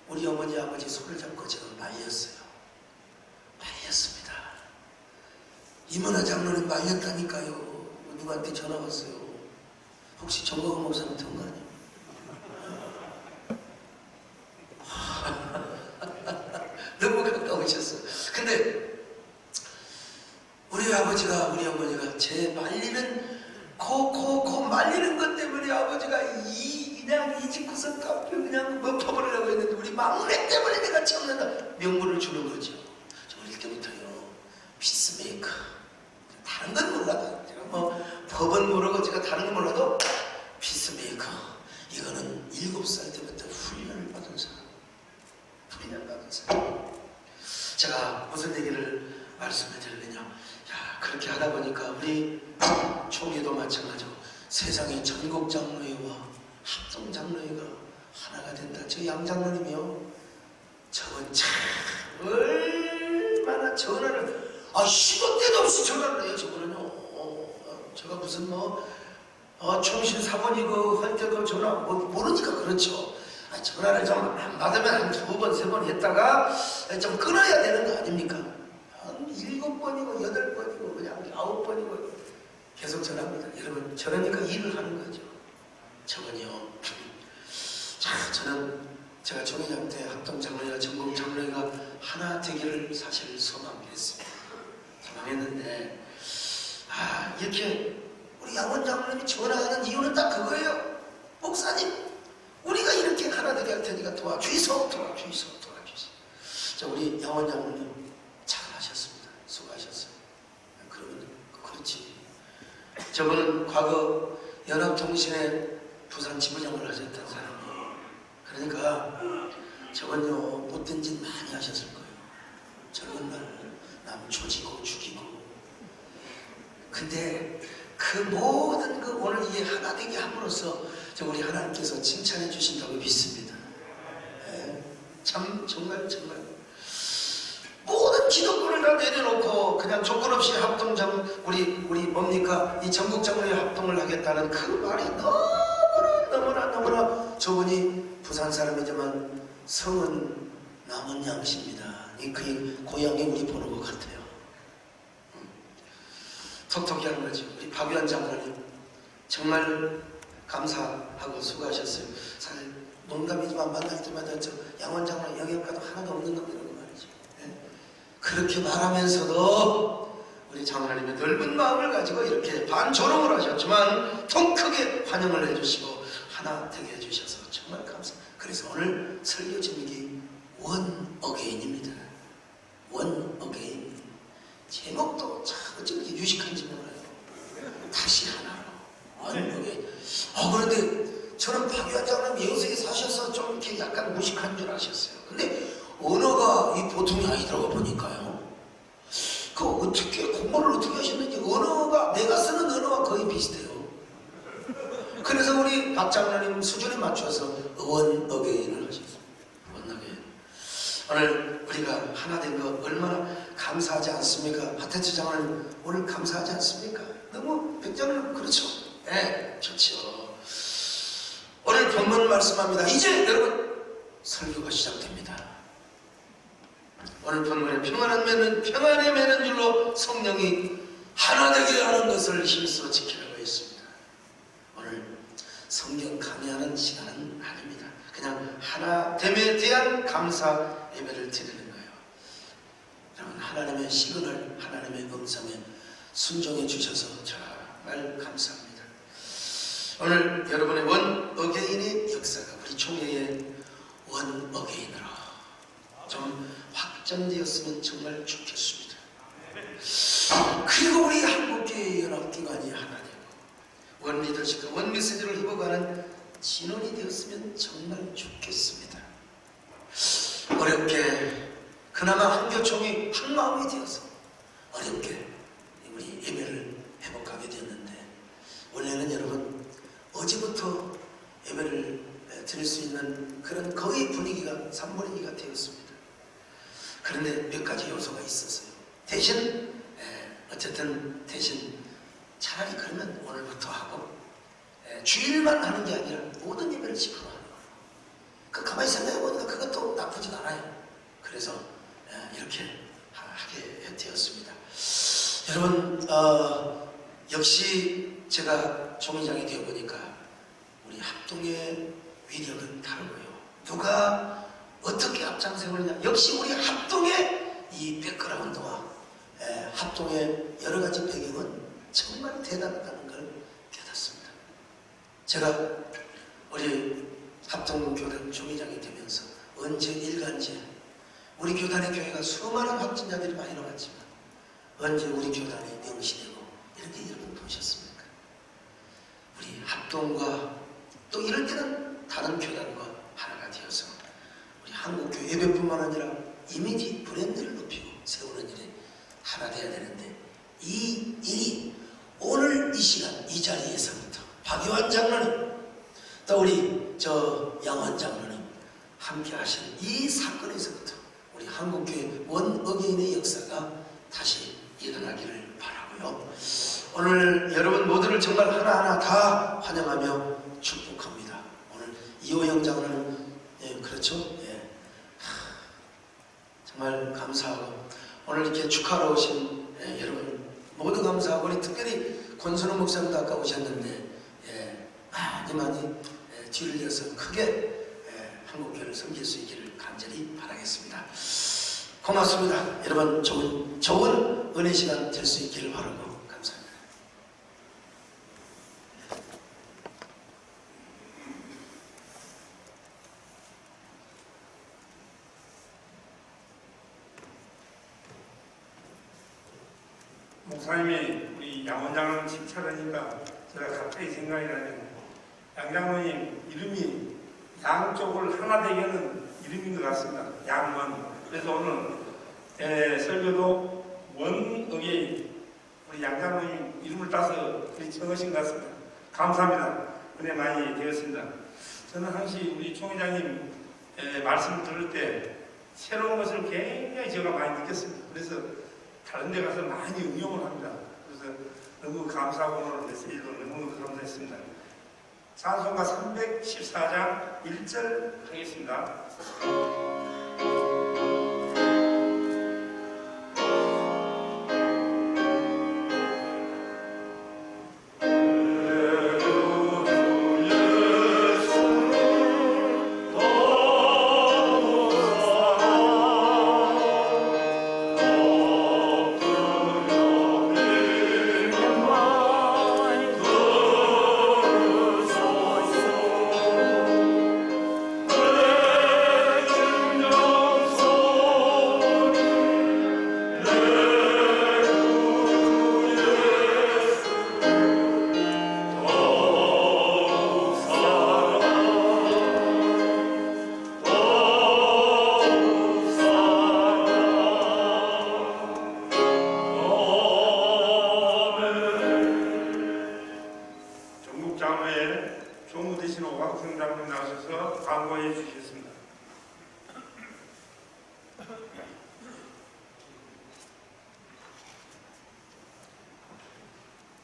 우리 어머니 아버지 손을 잡고 제가 말렸어요. 말렸습니다. 이문화 장로님 말렸다니까요. 누구한테 전화 왔어요. 혹시 정광훈 목사님 든 거 아니에요? 너무 가까우셨어요. 근데 우리 아버지가 우리 어머니가 제 말리는 코 말리는 것 때문에 아버지가 그냥 이 집구석 카페 그냥 먹혀버리려고 했는데 우리 막내 때문에 내가 참는다 명분을 주는 거죠. 저 어릴 때부터요 피스메이커 다른 건 몰라도 제가 뭐 법은 모르고 제가 다른 건 몰라도 피스메이커 이거는 7살 때부터 훈련을 받은 사람. 제가 무슨 얘기를 말씀을 드리느냐, 야, 그렇게 하다 보니까 우리 총회도 마찬가지고 세상의 전국 장로회와 합동 장로회가 하나가 된다. 저 양장로님이요, 저건 참 얼마나 전화를 시도 때도 없이 전화를 해요. 저거는요 제가 무슨 총신 사번이고 할 때도 전화 모르니까 그렇죠. 전화를 좀 안 받으면 한 2번, 3번 했다가 좀 끊어야 되는 거 아닙니까? 한 7번이고 8번이고 그냥 9번이고 계속 전화합니다. 여러분 저러니까 일을 하는 거죠. 저건요. 자, 저는 제가 총회장 때 합동장로회와 전국장로회가 하나 되기를 사실 소망했습니다. 소망했는데 이렇게 우리 양원장로님이 전화하는 이유는 딱 그거예요. 목사님 우리가 이렇게 하나 되게 할 테니까 도와주이소. 자, 우리 양원장로님 잘하셨습니다. 수고하셨어요. 그러면 그렇지. 저분은 과거 연합통신의 부산 지부장을 하셨던 사람이에요. 그러니까 저분요 못된 짓 많이 하셨을 거예요. 젊은 날 남 조지고 죽이고. 근데 그 모든 오늘 이 하나 되게 함으로써 우리 하나님께서 칭찬해 주신다고 믿습니다. 참 정말 모든 기독교를 다 내려놓고 그냥 조건 없이 합동장 우리 뭡니까 이 전국장로회 합동을 하겠다는 그 말이 너무나 저분이 부산 사람이지만 성은 남은 양씨입니다. 그 고향이 우리 보는 것 같아요. 톡톡히 하는 거죠. 우리 박 위원장님 정말 감사하고 수고하셨어요. 사실 농담이지만 만날 때마다 저 양원장은 영향가도 하나도 없는 놈이라고 말이죠. 그렇게 말하면서도 우리 장로님의 넓은 마음을 가지고 이렇게 반조롱을 하셨지만 통 크게 환영을 해주시고 하나 되게 해주셔서 정말 감사합니다. 그래서 오늘 설교 제목이 원 어게인입니다. 원 어게인. 제목도 참 어찌 유식한지 몰라요. 다시 하나로 원 어게인. 그런데 저는 박 위원장님 여수에 사셔서 좀 이렇게 약간 무식한 줄 아셨어요. 근데 언어가 이 보통이 아니더라고 보니까요. 그 어떻게 공부를 어떻게 하셨는지 언어가 내가 쓰는 언어와 거의 비슷해요. 그래서 우리 박 장로님 수준에 맞춰서 원 어게인을 하셨어요. 원 어게인. 오늘 우리가 하나 된 거 얼마나 감사하지 않습니까? 하태치 장로님 오늘 감사하지 않습니까? 너무 백장로님 그렇죠? 네, 좋죠. 오늘 본문 말씀합니다. 이제 여러분 설교가 시작됩니다. 오늘 본문에 평안에 매는 줄로 성령이 하나 되게 하는 것을 힘써 지키라고 했습니다. 오늘 성경 강의하는 시간은 아닙니다. 그냥 하나됨에 대한 감사 예배를 드리는 거예요. 여러분 하나 하나님의 시그널, 하나님의 음성에 순종해 주셔서 정말 감사합니다. 오늘 여러분의 원 어게인의 역사가 우리 총회의 원 어게인으로 좀 확정되었으면 정말 좋겠습니다. 그리고 우리 한국교회 연합기관이 하나 되고 원 리더십과 원 메시지를 입어가는 진원이 되었으면 정말 좋겠습니다. 어렵게 그나마 한교총이 한마음이 되어서 어렵게 우리 예배를 회복하게 되었는데 원래는 여러분 어제부터 예배를 드릴 수 있는 그런 거의 분위기가 산모리기가 되었습니다. 그런데 몇 가지 요소가 있었어요. 대신 차라리 그러면 오늘부터 하고 주일만 하는 게 아니라 모든 예배를 집어넣어요. 가만히 생각해보니까 그것도 나쁘진 않아요. 그래서 이렇게 하게 되었습니다. 여러분 역시 제가 총회장이 되어보니까 우리 합동의 위력은 다르고요. 누가 어떻게 앞장서느냐 역시 우리 합동의 이 백그라운드와 합동의 여러 가지 배경은 정말 대단하다는 걸 깨닫습니다. 제가 우리 합동교단 총회장이 되면서 언제 일간지에 우리 교단의 교회가 수많은 확진자들이 많이 나왔지만 언제 우리 교단이 명시되고 이렇게 여러분 보셨습니까? 우리 합동과 또 이럴 때는 다른 교단과 하나가 되어서 우리 한국교회 예배뿐만 아니라 이미지 브랜드를 높이고 세우는 일에 하나 되어야 되는데 이 일이 오늘 이 시간 이 자리에서부터 박유환 장로님 또 우리 양원 장로님 함께 하신 이 사건에서부터 우리 한국교회 원 어게인의 역사가 다시 일어나기를 바라고요. 오늘 여러분 모두를 정말 하나하나 다 환영하며 축복합니다. 오늘 이호영 장로는 그렇죠? 정말 감사하고 오늘 이렇게 축하하러 오신 여러분 모두 감사하고 우리 특별히 권순호 목사님도 아까 오셨는데 많이 뒤를 이어서 크게 한국교회를 섬길 수 있기를 간절히 바라겠습니다. 고맙습니다. 여러분 좋은 은혜 시간 될 수 있기를 바라고 감사합니다. 목사님이 우리 양원장을 칭찬하니까 제가 갑자기 생각이 나네요. 양 장로님 이름이 양쪽을 하나 되게 하는 이름인 것 같습니다. 양원. 그래서 오늘 설교도 원 어게인 우리 양 장로님 이름을 따서 정하신 것 같습니다. 감사합니다. 은혜 많이 되었습니다. 저는 항시 우리 총회장님 말씀을 들을 때 새로운 것을 굉장히 제가 많이 느꼈습니다. 그래서 다른 데 가서 많이 응용을 합니다. 그래서 너무 감사하고 오늘 메시지도 너무 감사했습니다. 찬송가 314장 1절 하겠습니다.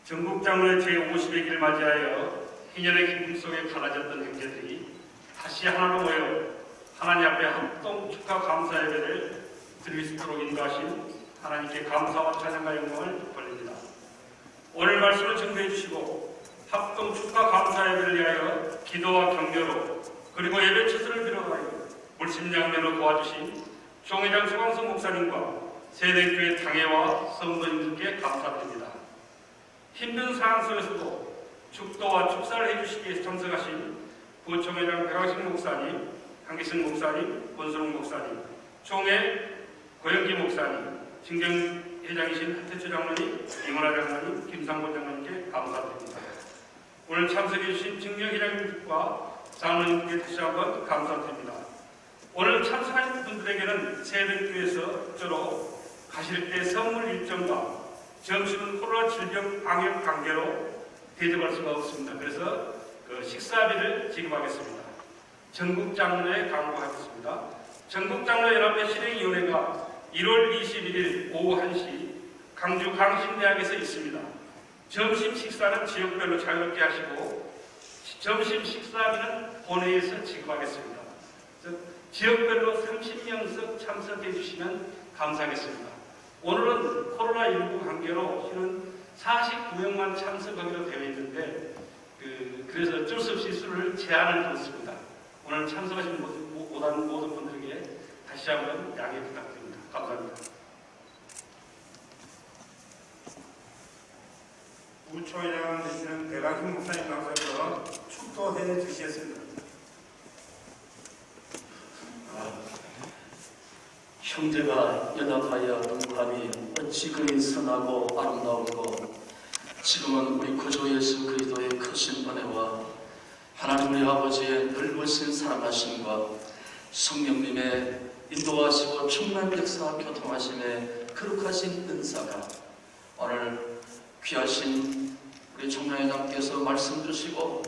전국장로의 제50회기를 맞이하여 희년의 기쁨 속에 갈라졌던 형제들이 다시 하나로 모여 하나님 앞에 합동 축하 감사 예배를 드릴 수 있도록 인도하신 하나님께 감사와 찬양과 영광을 돌립니다. 오늘 말씀을 증거해 주시고 합동 축하 감사 예배를 위하여 기도와 격려로 그리고 예배 처소를 빌어가여 물심양면으로 도와주신 총회장 소강성 목사님과 세대교회 당회와 성도님들께 감사드립니다. 힘든 상황 속에서도 축도와 축사를 해주시기 위해서 참석하신 부총회장 백학식 목사님, 한기승 목사님, 권순홍 목사님, 총회 고영기 목사님, 진경회장이신 한태초 장로님, 이문하 장로님, 김상곤 장로님께 감사드립니다. 오늘 참석해주신 진경회장님과 장로님께 다시 한번 감사드립니다. 오늘 참석하신 분들에게는 세대교회에서 저로 가실 때 선물 일정과 점심은 코로나 질병 방역 관계로 대접할 수가 없습니다. 그래서 식사비를 지급하겠습니다. 전국장로회 강구하겠습니다. 전국장로연합회 실행위원회가 1월 21일 오후 1시 강주 강신대학에서 있습니다. 점심 식사는 지역별로 자유롭게 하시고 점심 식사비는 본회의에서 지급하겠습니다. 지역별로 30명씩 참석해 주시면 감사하겠습니다. 오늘은 코로나19 관계로 실은 49명만 참석하기로 되어 있는데 그래서 어쩔 수 없이 수를 제한을 뒀습니다. 오늘 참석하신 모든 분들에게 다시 한번 양해 부탁드립니다. 감사합니다. 부총회장 되시는 백학식 목사님 나오셔서 축도해 주시겠습니다. 형제가 연합하여 동감이 어찌 그리 선하고 아름다운고. 지금은 우리 구주 예수 그리스도의 크신 은혜와 하나님 우리 아버지의 넓으신 사랑하심과 성령님의 인도하시고 충만 역사 교통하심의 거룩하신 은사가 오늘 귀하신 우리 총장회장께서 말씀 주시고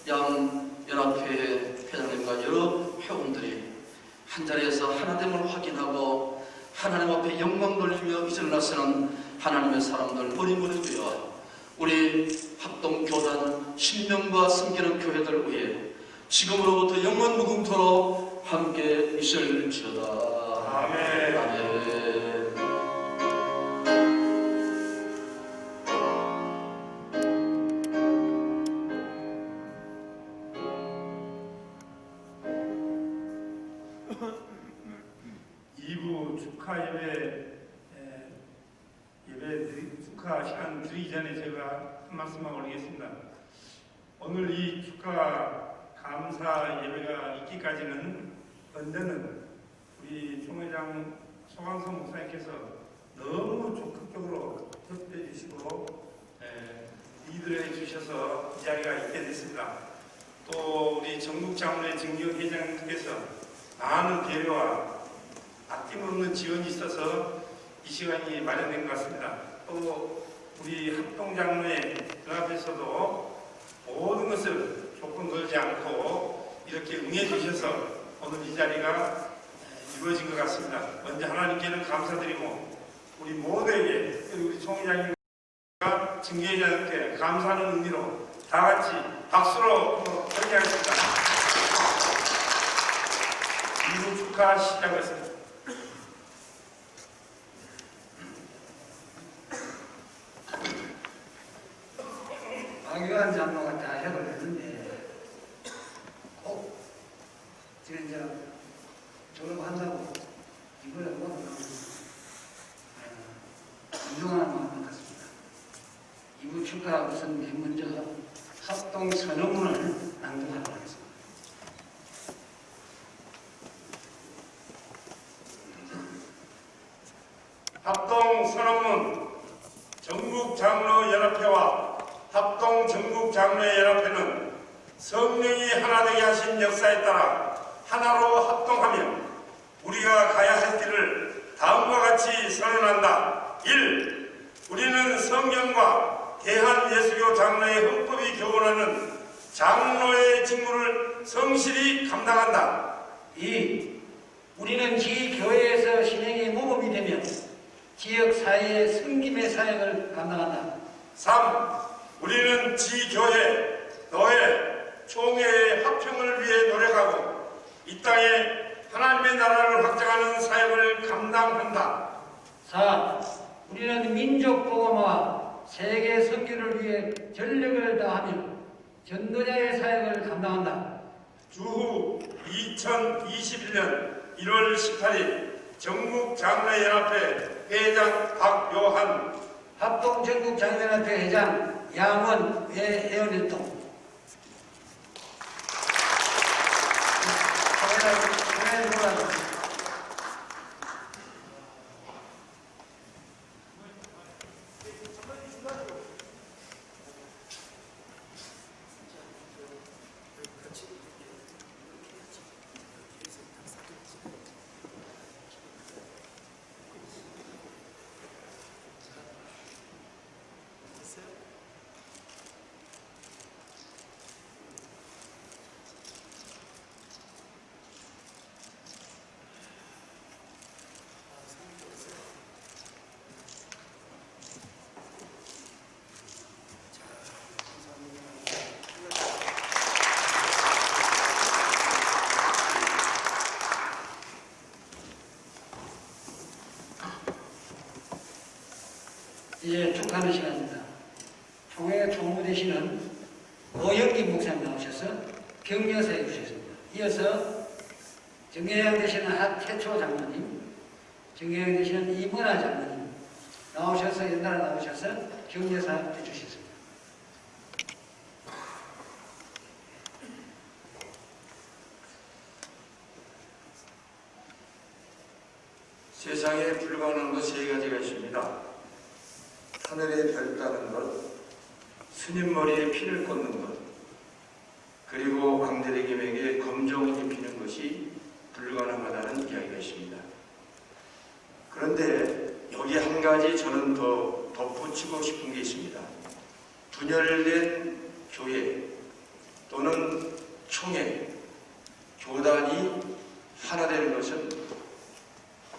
양연합회 회장님과 여러 회원들이 한자리에서 하나됨을 확인하고 하나님 앞에 영광 돌리며 이전을 나서는 하나님의 사람들 머리머리 되어 우리 합동교단 신명과 섬기는 교회들 위해 지금으로부터 영원 무궁토록 함께 있을지어다. 아멘. 아멘. 축하 축하 시간 드리기 전에 제가 한 말씀만 올리겠습니다. 오늘 이 축하 감사 예배가 있기까지는 언제는 우리 총회장 소강성 목사님께서 너무 적극적으로 협조해 주시고 리드를 해주셔서 이 자리가 있게 됐습니다. 또 우리 전국장로회 증경회장님께서 많은 배려와 아낌없는 지원이 있어서 이 시간이 마련된 것 같습니다. 또 우리 합동장로회 연합에서도 모든 것을 조건 걸지 않고 이렇게 응해 주셔서 오늘 이 자리가 이루어진 것 같습니다. 먼저 하나님께는 감사드리고 우리 모두에게 우리 총회장님과 증거회장님께 감사하는 의미로 다 같이 박수로 환영하겠습니다. 2부 축하 시작하겠습니다. 박유한 장로가 다 협을 했는데 꼭 지금 이제 졸업한다고 이번에 못 운동하는 마음 같습니다. 이부 축하 우선 맨 먼저 합동 선언문을 낭독하도록 하겠습니다. 합동 선언문 전국장로연합회와 합동 전국장로연합회는 성령이 하나 되게 하신 역사에 따라 하나로 합동하며 우리가 가야 할 길을 다음과 같이 선언한다. 1. 우리는 성경과 대한예수교 장로의 헌법이 교훈하는 장로의 직무를 성실히 감당한다. 2. 우리는 지교회에서 신행의 모범이 되며 지역 사회의 섬김의 사역을 감당한다. 3. 우리는 지교회, 노회, 총회의 합평을 위해 노력하고 이 땅에 하나님의 나라를 확장하는 사역을 감당한다. 4. 우리는 민족 복음화, 세계 선교를 위해 전력을 다하며 전도자의 사역을 감당한다. 주후 2021년 1월 18일 전국장로연합회 회장 박요한, 합동전국장로연합회 회장 양원 외회원일동. 이제 축하하는 시간입니다. 총회 총무 되시는 오영기 목사님 나오셔서 격려사해 주셨습니다. 이어서 정회장 되시는 하태초 장로님, 정회장 되시는 이문화 장로님 나오셔서 연달아 나오셔서 격려사해 주셨습니다. 세상에 불가능한 것 세 가지가 있습니다. 하늘에 별 따는 것, 스님 머리에 피를 꽂는 것, 그리고 왕대리김에게 검정을 입히는 것이 불가능하다는 이야기가 있습니다. 그런데 여기 한 가지 저는 더 덧붙이고 싶은 게 있습니다. 분열된 교회 또는 총회, 교단이 하나 되는 것은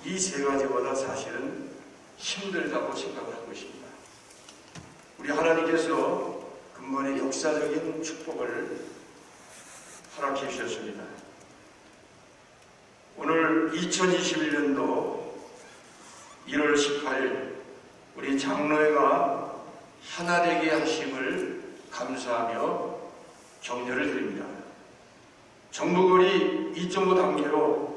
이 세 가지보다 사실은 힘들다고 생각을 하고 있습니다. 우리 하나님께서 근본의 역사적인 축복을 허락해 주셨습니다. 오늘 2021년도 1월 18일 우리 장로회가 하나 되게 하심을 감사하며 격려를 드립니다. 정부거리 2.5 단계로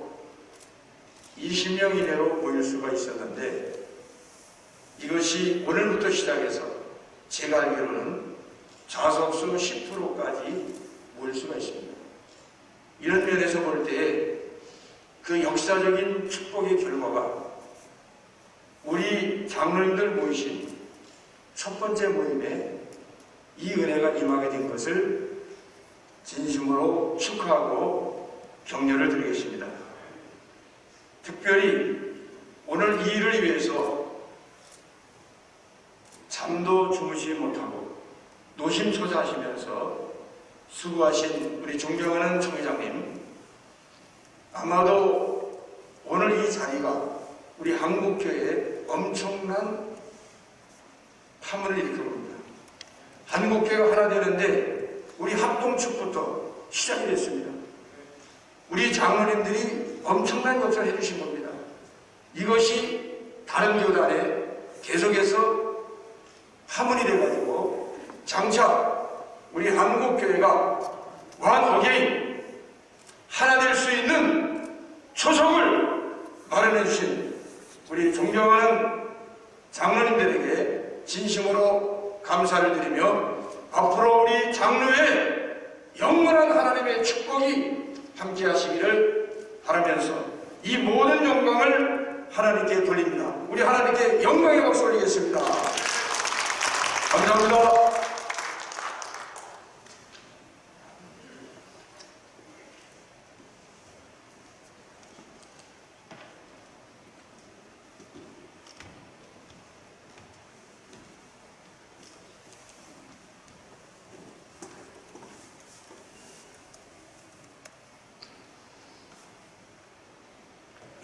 20명 이내로 모일 수가 있었는데 이것이 오늘부터 시작해서 제가 알기로는 좌석수 10%까지 모일 수가 있습니다. 이런 면에서 볼 때 그 역사적인 축복의 결과가 우리 장로님들 모이신 첫 번째 모임에 이 은혜가 임하게 된 것을 진심으로 축하하고 격려를 드리겠습니다. 특별히 오늘 이 일을 위해서 잠도 주무시지 못하고 노심초사하시면서 수고하신 우리 존경하는 총회장님, 아마도 오늘 이 자리가 우리 한국교회에 엄청난 파문을 일으켜 봅니다. 한국교회가 하나 되는데 우리 합동축부터 시작이 됐습니다. 우리 장로님들이 엄청난 역사를 해주신 겁니다. 이것이 다른 교단에 계속해서 파문이 돼가지고 장차 우리 한국교회가 one again 하나 될 수 있는 초석을 마련해 주신 우리 존경하는 장로님들에게 진심으로 감사를 드리며 앞으로 우리 장로의 영원한 하나님의 축복이 함께 하시기를 바라면서 이 모든 영광을 하나님께 돌립니다. 우리 하나님께 영광의 박수 올리겠습니다. 감사합니다.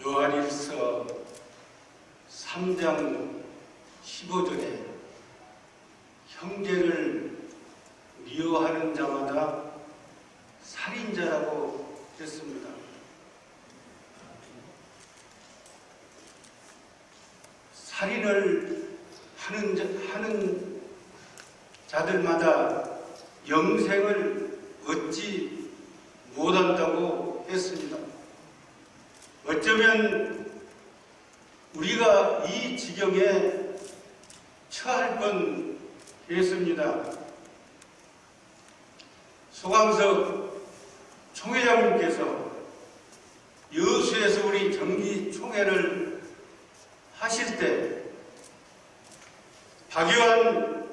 요한일서 3장 15절에 형제를 미워하는 자마다 살인자라고 했습니다. 살인을 하는 자들마다 영생을 얻지 못한다고 했습니다. 어쩌면 우리가 이 지경에 처할 뻔 했습니다. 소강석 총회장님께서 여수에서 우리 정기총회를 하실 때 박의환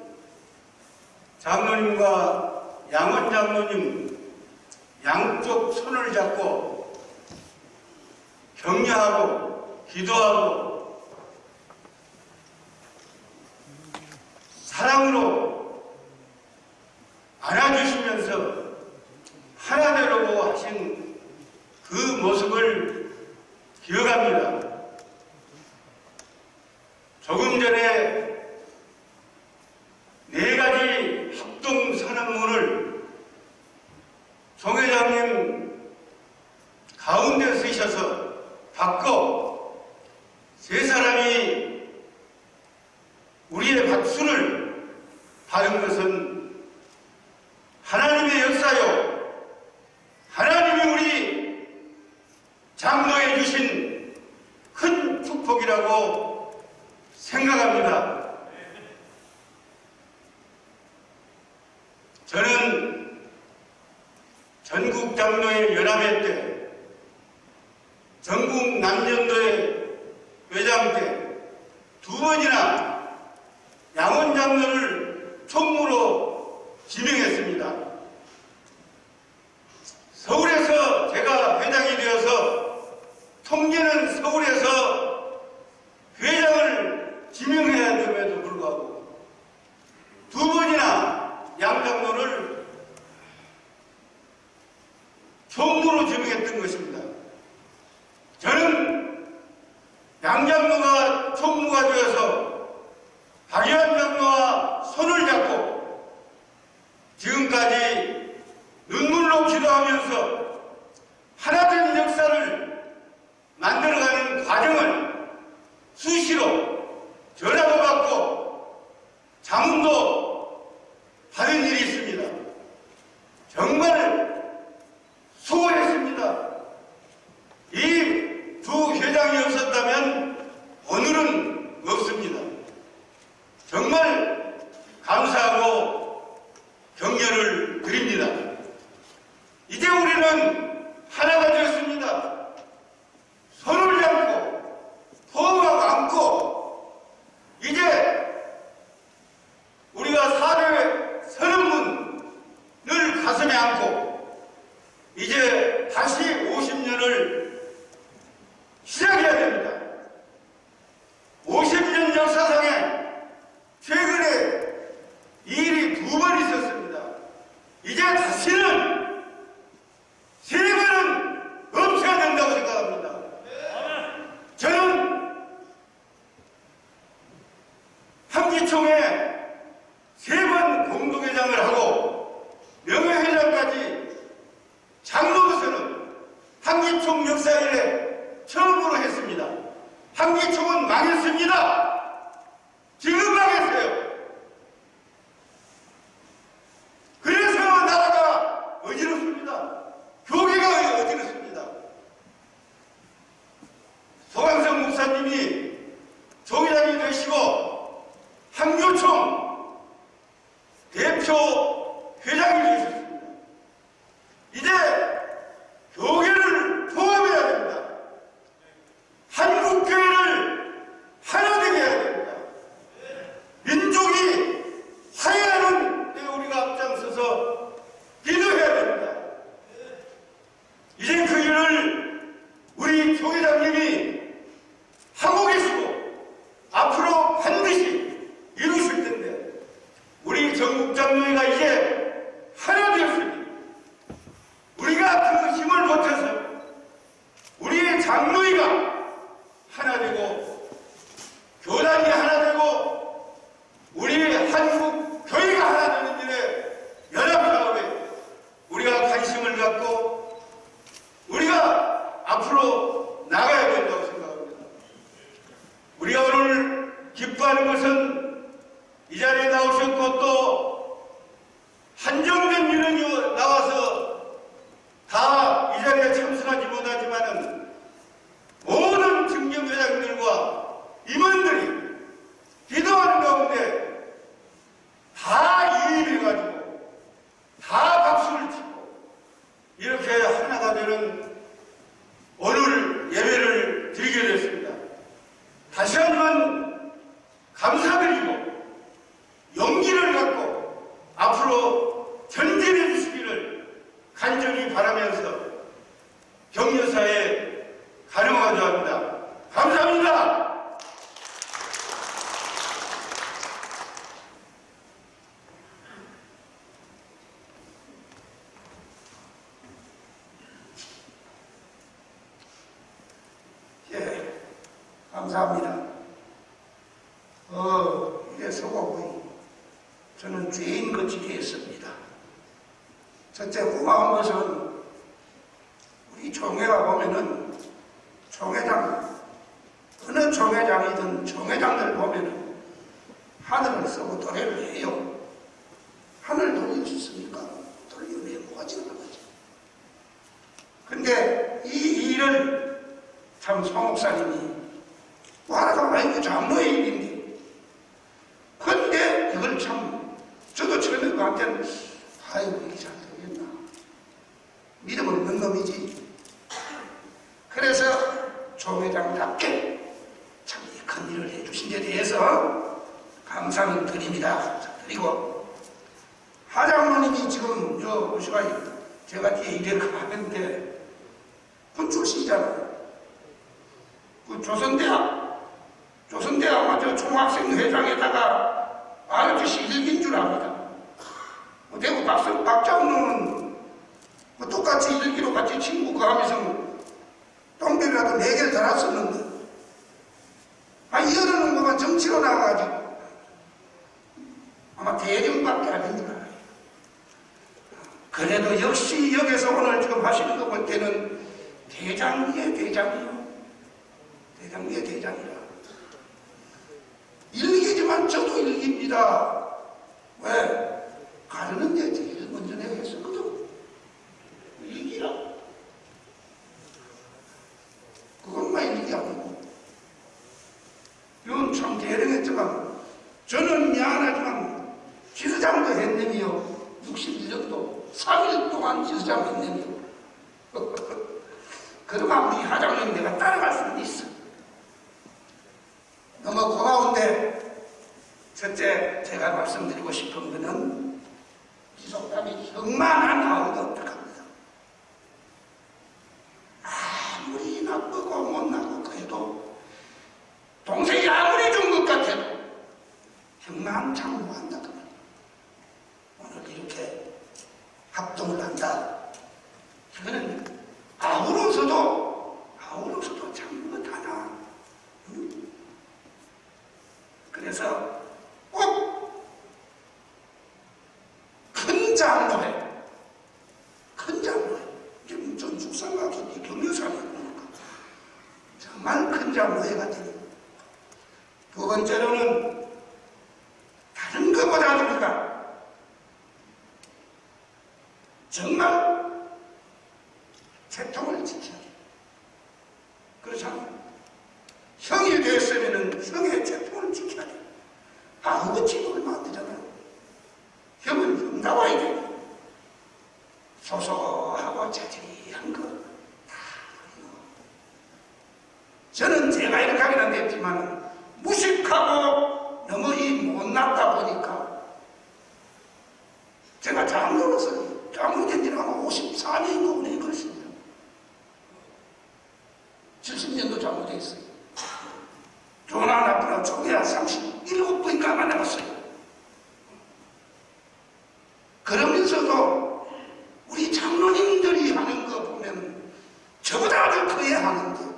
장로님과 양원 장로님 양쪽 손을 잡고 격려하고 기도하고 사랑으로 안아주시면서 하나 되려고 하신 그 모습을 기억합니다. 조금 전에 4가지 합동 선언문을 총회장님 가운데 쓰셔서 받고 세 사람이 우리의 박수를 받은 것은 하나님의 역사요, 하나님이 우리 장로해 주신 큰 축복이라고 생각합니다. 저는 전국 장로회 연합회 때, 전국 남년도회 회장 때 2번이나 양원 장로를 총무로 지명했습니다. 서울에서 제가 회장이 되어서 통계는 서울에서 회장을 지명해야 됨에도 불구하고 2번이나 양 장로를 총무로 지명했던 것입니다. 저는 양 장로가 총무가 되어서 박의환 장로와 손을 잡고 지금까지 눈물로 기도하면서 하나된 역사를 만들어가는 과정을 수시로 전화도 받고 자문도 받은 일이 있습니다. 정말 수고했습니다. 이 두 회장이 없었다면 오늘은 없습니다. 정말 감사하고 격려를 드립니다. 이제 우리는 하나가 되었습니다. 손을 잡고 포옹하고 안고 이제 우리가 4대 선언문을 가슴에 안고 이제 다시 50년을 시작해야 됩니다. 50년 역사상에 최근에 이 일이 2번 있었습니다. 이제 다시는 3번은 없어야 된다고 생각합니다. 저는 한기총회 3번 공동회장을 하고 명예회장까지 장로로서는 한기총 역사 이래 처음으로 했습니다. 한기총은 망했습니다. 지금 망했어요. 그래서 나라가 어지럽습니다. 교계가 어지럽습니다. 소강석 목사님이 총회장이 되시고 한교총 대표 회장이 되셨습니다. 이제 교계를 통합해야 됩니다. 한국교회를 하나 되게 해야 됩니다. 민족이 화해하는 데 우리가 앞장서서 기도해야 됩니다. 이제 그 일을 우리 총회장님이 하고 계시고 앞으로 반드시 이루실 텐데 우리 전국장로회가 이제 하나 되었습니다. 우리가 그 힘을 못해서 우리의 장로회가 하나 되고 교단이 하나 되고 우리 한국 교회가 하나 되는 일에 연합사업에 우리가 관심을 갖고 우리가 앞으로 나가야 된다고 생각합니다. 우리가 오늘 기뻐하는 것은 이 자리에 나오셨고 또 한정된 인원이 나와서 다 이 자리에 참석하지 못하지만은 모든 증경회장들과 감사드리고 용기를 갖고 앞으로 견뎌내 주시기를 간절히 바라면서 격려사에 가령하자 합니다. 감사합니다. 예, 감사합니다. 이래 서고 저는 죄인 거치게 했습니다. 첫째 고마운 것은 우리 총회가 보면은 총회장, 어느 총회장이든 총회장들 보면은 하늘을 쓰고 노래를 해요. 하늘 돌릴 수 있습니까? 돌리면 뭐가 지나는 거지. 근데 이 일을 참 송 목사님이 와라가 아이고 장로의 일인데, 근데 이걸 참 저도 처음에 그한테는 아이고 이게 잘 되겠나, 믿음 없는 놈이지. 그래서 총회장답게 참 이 큰 일을 해주신 데 대해서 감사를 드립니다. 그리고 하장로님이 지금 오시가 제가 뒤에 이래 가는데 군 출신이잖아요. 그 조선대학 아마 총학생 회장에다가 아저씨 일기인 줄 압니다. 대구 박장로는 똑같이 일기로 같이 친구 하면서 똥배라도 4개를 달았었는데, 이러는 것만 정치로 나가가지고 아마 대령밖에 아닌 줄 알아요. 그래도 역시 여기서 오늘 지금 하시는 거 볼 때는 대장이에요, 대장이요. 대장 위에 대장이라. 일기지만 저도 일기입니다. 왜? 가르는데 제일 먼저 내가 했었거든. 일기라. 그것만 일기 아니고. 이건 참 대령했지만, 저는 미안하지만 지사장도 했네요. 61년도 3일 동안 지사장 했네요. 그러면 우리 하장님 내가 따라갈 수는 있어. 너무 고마운데, 첫째 제가 말씀드리고 싶은 것은 지속감이 형만한 아우도 어떡합니다. 아무리 나쁘고 못나고 그래도 동생이 아무리 준 것 같아도 형만 장구한다 그 말이야. 오늘 이렇게 합동을 한다. 이거는 아우로서도 참 못하나. 그래서 꼭 큰 장로회, 지금 전 죽상과 격려사를 보니까 정말 큰 장로회가 됩니다. 두 번째로는 다른 것보다도 우리가 정말 채통을 지켜야 돼. 그렇잖아요. 형이 됐으면은 형의 채통을 지켜야 돼. 아버지 얼마 안 되잖아요. 형은 형 나와야 돼. 소소하고 자질한 거 다. 저는 제가 이렇게 하긴 안 됐지만 무식하고 너무 못났다 보니까 제가 장로로서 장로된 지는 아마 54년인가 오네 그렇습니다. 70년도 장로돼 있어요. 좋으나 나쁘나 총회야 37번인가 만나봤어요. 그러면서도 우리 장로님들이 하는 거 보면 저보다 아주 커야 하는데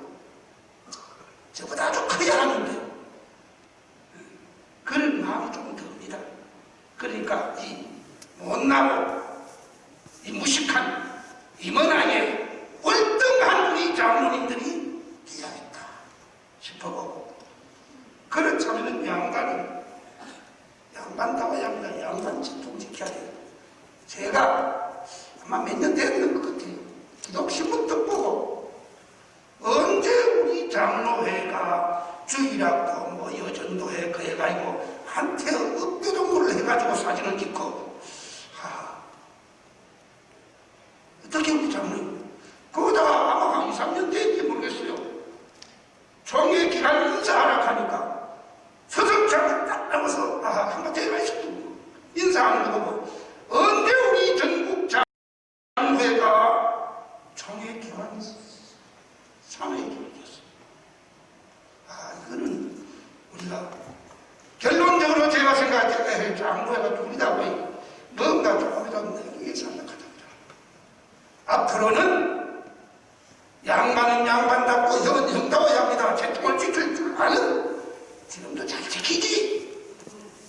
그런 마음이 좀 듭니다. 그러니까 이 못나고 이 무식한 이문화에 월등한 우리 장로님들이 되어야겠다 싶어보고, 그렇다면 양반다워야 합니다. 양반 채통 지켜야 돼요. 제가 아마 몇 년 됐는 것 같아요. 기독신문도 보고 언제 우리 장로회가 주일학도 여전도회 그 해가지고 한테 어깨동무를 해가지고 사진을 찍고 어떻게 우리 장로님 거기다가 아마 한 2, 3년 됐는지 모르겠어요. 총회 기간 인사하라 하니까 서석장 내가 장로회가 둘이다 보니 뭔가 조금이라도 내게 생각하다. 앞으로는 양반은 양반답고 형은 형다워야 합니다. 채통을 지킬 줄 아는 지금도 잘 지키지.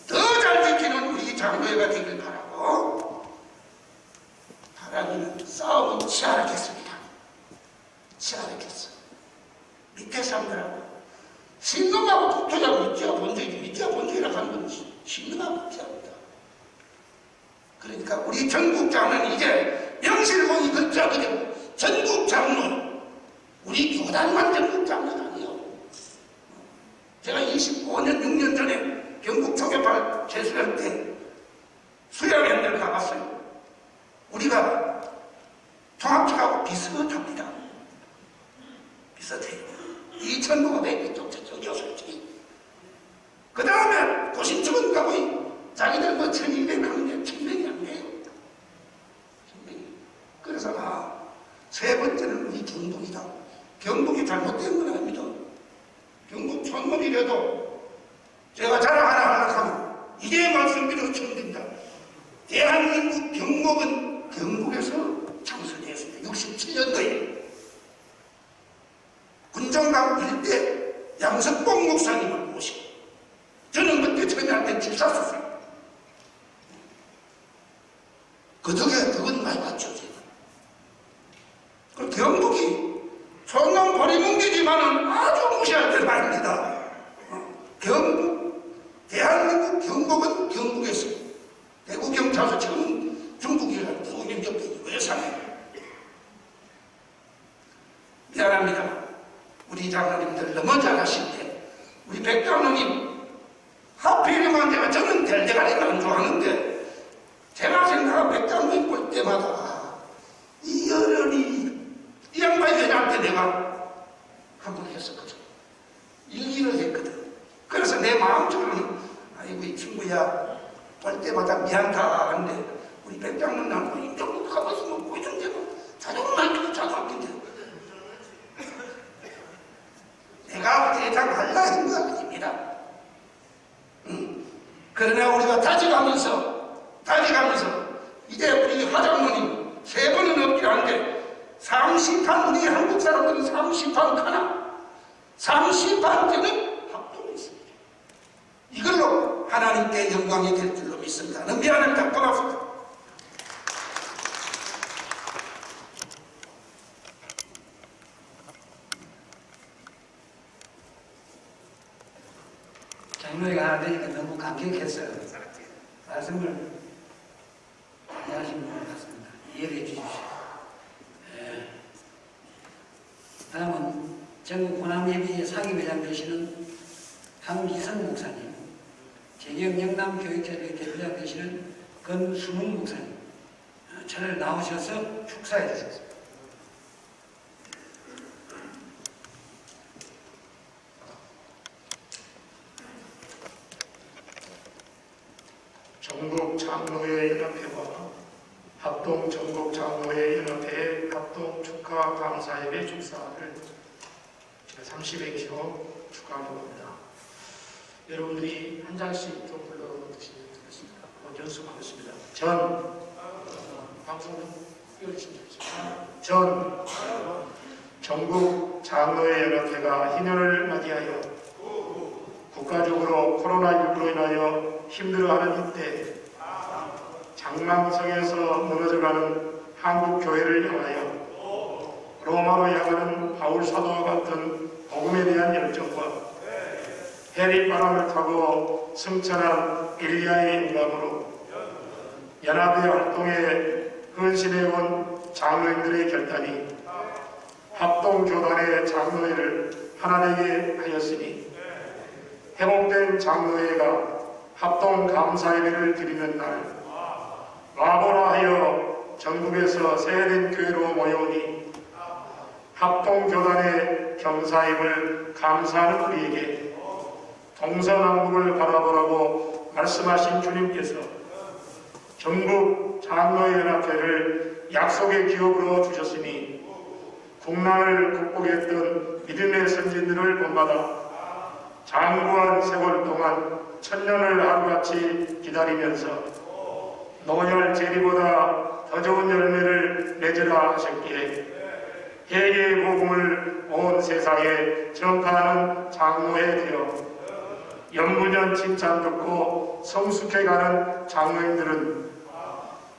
더 잘 지키는 우리 장로회가 되길 바라고 바라기는 싸움은 치열하겠습니다. 치열하겠어. 밑에 사람들하고 신놈하고 붙어자고 밑지와 본적이지. 밑지와 본적이라고 하는 건 신놈하고 붙어합니다. 그러니까 우리 전국장로는 이제 명실공히 극적이 되고 전국장로 우리 교단만 전국장로가 아니에요. 제가 25년 6년 전에 경북 초계발 제수할 때 수양현대를 가봤어요. 우리가 통합측하고 비슷합니다. 비슷해요. 2,500개 쪽 저쪽이요 솔직히. 그 다음에 도심측은 가고 자기들 뭐 1,200명인데 1,000명이 안 돼요. 1,000명이. 그래서 세 번째는 우리 경북이다. 경북이 잘못된 건 아닙니다. 경북 촌놈이라도 제가 자랑 하나 하면 이제 말씀드려도 처음 듭니다. 대한민국 경북은 경북에서 창설되었습니다. 67년도에 군정강 일대 양석봉 목사님을 모시고 저는 그때 처녀한테 집사 썼어요. 그 덕에 그건 많이 봤죠. 그 경북이 촌놈 버리뭉개지만은 아주 무시할 때 말입니다. 경북, 대한민국 경북은 경북에서 대구경찰서 지금 중국이라는 대구경찰서 왜 사나요? 미안합니다. 우리 장로님들 너무 잘하신데 우리 백 장로님 하필이면 제가 저는 델대가리를 안 좋아하는데 제가 생각한 백 장로님 볼 때마다 이 어른이 이 양반이 여자한테 내가 한번 했었거든. 일기를 했거든. 그래서 내 마음처럼 아이고 이 친구야 볼 때마다 미안하다 하는데 우리 백 장로님 나고 인정도 가고 있으면 보여준대고 자존만 자도 아픈데 내가 대장하려 하는 거 아닙니다. 그러나 우리가 다져가면서 이제 우리 화장모님 세 번은 없긴 한데 상시판 우리 한국 사람들은 상시판 하나 30반대는 합동이 있습니다. 이걸로 하나님께 영광이 될 줄로 믿습니다. 미안합니다. 고맙습니다. 장로회가 하나 되니까 너무 감격했어요. 말씀을 많이 하신 것 같습니다. 이해를 해 주십시오. 다음은 전국 호남예비의 상임회장 되시는 황기성 목사님, 재경 영남교육자료회 대표장 되시는 건수문 목사님, 차를 나오셔서 축사해 주셨습니다. 전국 장로회 연합회와 합동 전국 장로회 연합회의 합동 축하 감사예배 축사를 제가 30회기로 축하하려고 합니다. 여러분들이 한 장씩 좀 불러주시면 되겠습니다. 한번 연습하겠습니다. 방송 띄워주시면 되겠습니다. 전국 장로회 연합회가 희년을 맞이하여 국가적으로 코로나19로 인하여 힘들어하는 이때 장망성에서 무너져가는 한국 교회를 향하여 로마로 향하는 바울 사도와 같은 복음에 대한 열정과 해리바람을 타고 승천한 엘리야의 영감으로 연합회 활동에 헌신해온 장로인들의 결단이 합동교단의 장로회를 하나 되게 하였으니 회복된 장로회가 합동 감사예배를 드리는 날 와보라 하여 전국에서 세해된 교회로 모여오니 합동교단의 경사임을 감사하는 우리에게 동서남북을 바라보라고 말씀하신 주님께서 전국 장로연합회를 약속의 기업으로 주셨으니 국난을 극복했던 믿음의 선진들을 본받아 장구한 세월 동안 동안 천년을 하루같이 기다리면서 노열 제리보다 더 좋은 열매를 맺으라 하셨기에 회개의 복음을 온 세상에 전파하는 장로에 되어 연구년 칭찬 듣고 성숙해가는 장로님들은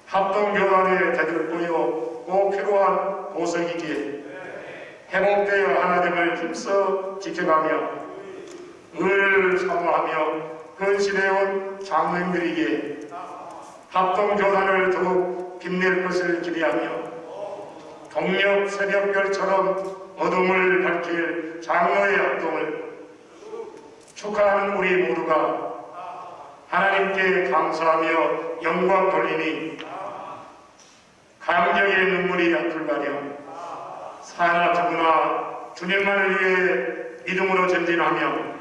합동교단에 대들보여 꼭 필요한 보석이기에 회복되어 하나됨을 힘써 지켜가며 의를 사모하며 헌신해온 장로님들에게 합동교단을 더욱 빛낼 것을 기대하며 동력 새벽별처럼 어둠을 밝힐 장로의 합동을 축하하는 우리 모두가 하나님께 감사하며 영광 돌리니 감격의 눈물이 앞을 가려 사나 죽으나 주님만을 위해 믿음으로 전진하며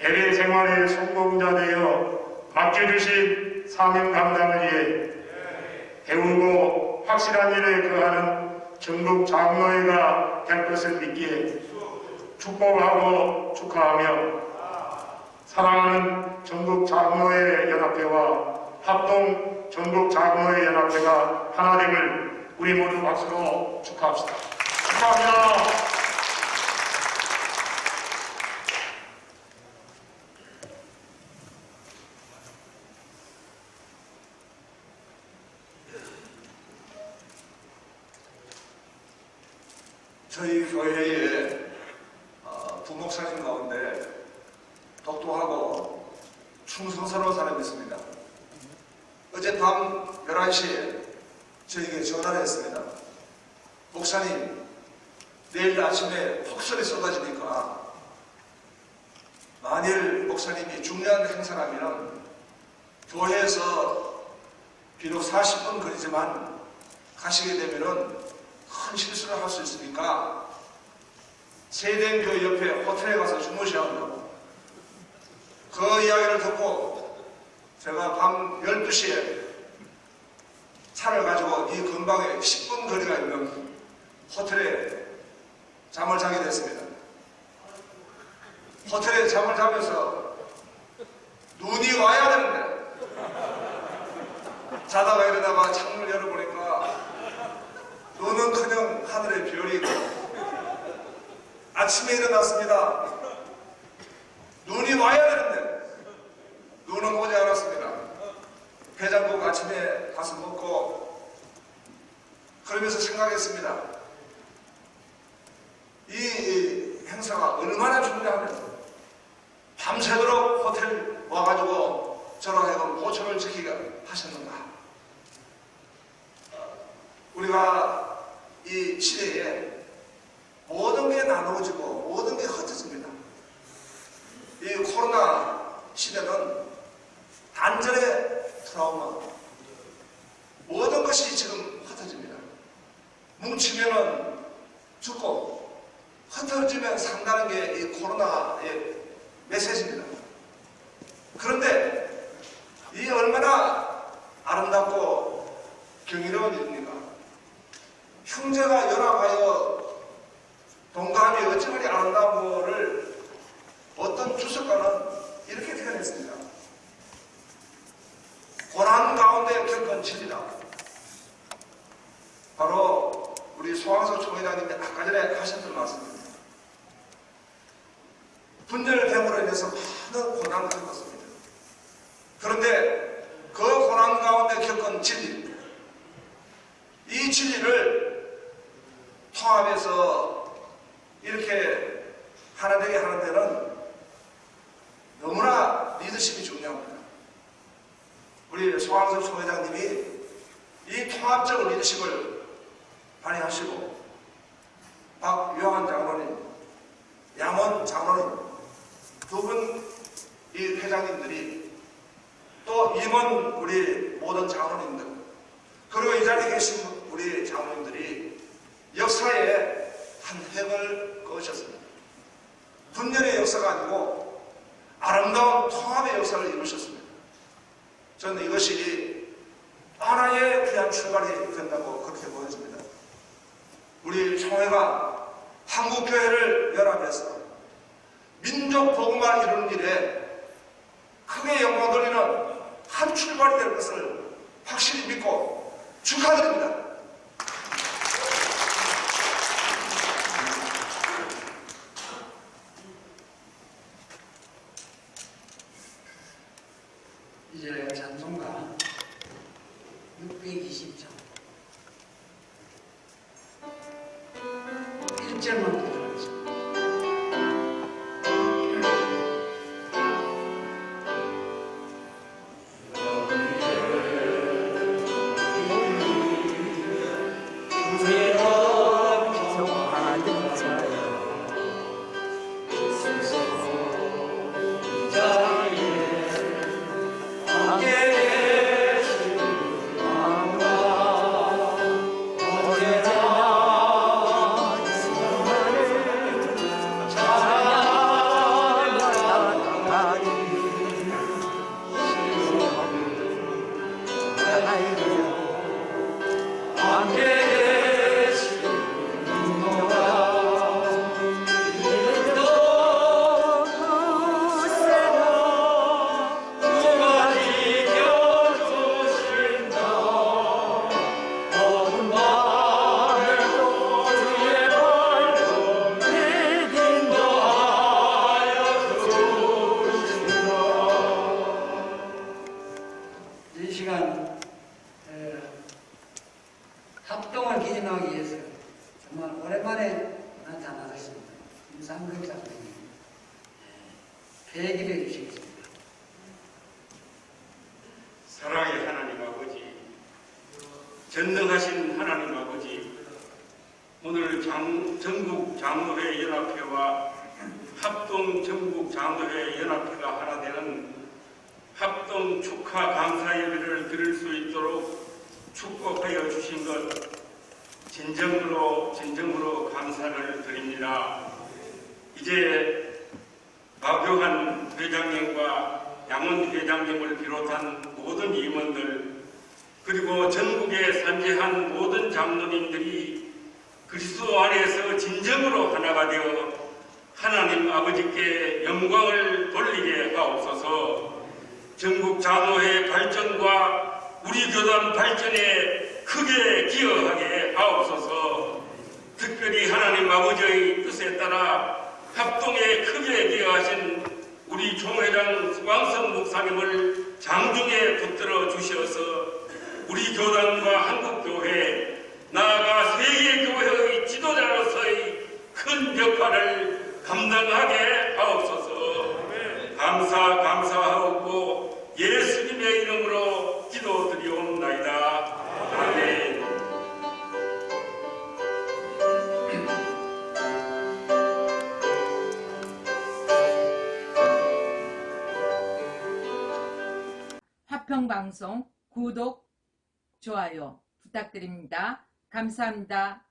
예배 생활의 성공자 되어 맡겨주신 사명 감당을 위해 배우고 확실한 일에 거하는 전국 장로회가 될 것을 믿기에 축복하고 축하하며 사랑하는 전국 장로회 연합회와 합동 전국 장로회 연합회가 하나됨을 우리 모두 박수로 축하합시다. 축하합니다. 저희 교회에 부목사님 가운데 똑똑하고 충성스러운 사람이 있습니다. 어젯밤 11시에 저에게 전화를 했습니다. 목사님, 내일 아침에 폭설이 쏟아지니까 만일 목사님이 중요한 행사라면 교회에서 비록 40분 거리지만 가시게 되면은 큰 실수를 할 수 있으니까 세den교회 옆에 호텔에 가서 주무셔야 한다고. 그 이야기를 듣고 제가 밤 12시에 차를 가지고 이 근방에 10분 거리가 있는 호텔에 잠을 자게 됐습니다. 호텔에 잠을 자면서 눈이 와야 되는데 자다가 일어나가 창문을 열어보니까 눈은커녕 하늘에 별이 있고 아침에 일어났습니다. 눈이 와야 되는데 눈은 오지 않았습니다. 해장국 아침에 가서 먹고 그러면서 생각했습니다. 이 행사가 얼마나 중요하면 밤새도록 호텔 와가지고 저랑 해서 보초를 지키게 하셨는가. 우리가 이 시대에 모든 게 나누어지고 모든 게 흩어집니다. 이 코로나 시대는 단절의 트라우마, 모든 것이 지금 흩어집니다. 뭉치면은 죽고 흩어지면 산다는 게 이 코로나의 메시지입니다. 그런데 이 얼마나 아름답고 경이로운 일입니까? 형제가 연합하여 동감이 어찌 그리 아름다움을 어떤 주석가는 이렇게 표현했습니다. 고난 가운데 겪은 진리다. 바로 우리 소환석 총회장님이 아까 전에 하셨던 말씀입니다. 분열됨으로 인해서 많은 고난을 겪었습니다. 그런데 그 고난 가운데 겪은 진리, 이 진리를 통합해서 이렇게 하나 되게 하는 데는 너무나 리더십이 중요합니다. 우리 소환석 총회장님이 이 통합적 리더십을 발휘하시고 박요한 장로님, 양원 장로님 두 분 이 회장님들이 또 임원 우리 모든 장로님들 그리고 이 자리에 계신 우리 장로님들이 역사에 한 획을 그으셨습니다. 분열의 역사가 아니고 아름다운 통합의 역사를 이루셨습니다. 저는 이것이 하나의 귀한 출발이 된다고 그렇게 보여집니다. 우리 총회가 한국교회를 연합해서 민족 복음화 이루는 일에 크게 영광 돌리는 한 출발이 될 것을 확실히 믿고 축하드립니다. 이제 찬송가 620장 1절만 부탁드립니다. 이 시간 합동을 기념하기 위해서 정말 오랜만에 나타나셨습니다. 김상근 장로님 계기를 주시겠습니다. 사랑의 하나님 아버지, 전능하신 하나님 아버지, 오늘 전국 장로회 연합회와 합동 전국 장로회 연합회가 하나 되는 합동 축하 감사 예배를 드릴 수 있도록 축복하여 주신 것 진정으로 감사를 드립니다. 이제 마교한 회장님과 양원 회장님을 비롯한 모든 임원들 그리고 전국에 산재한 모든 장로님들이 그리스도 안에서 진정으로 하나가 되어 하나님 아버지께 영광을 돌리게 하옵소서. 전국 장로회 발전과 우리 교단 발전에 크게 기여하게 하옵소서. 특별히 하나님 아버지의 뜻에 따라 합동에 크게 기여하신 우리 총회장 수광성 목사님을 장중에 붙들어 주셔서 우리 교단과 한국교회 나아가 세계교회의 지도자로서의 큰 역할을 감당하게 하옵소서. 감사하옵고 예수님의 이름으로 기도드리옵나이다. 아멘. 화평방송 구독, 좋아요 부탁드립니다. 감사합니다.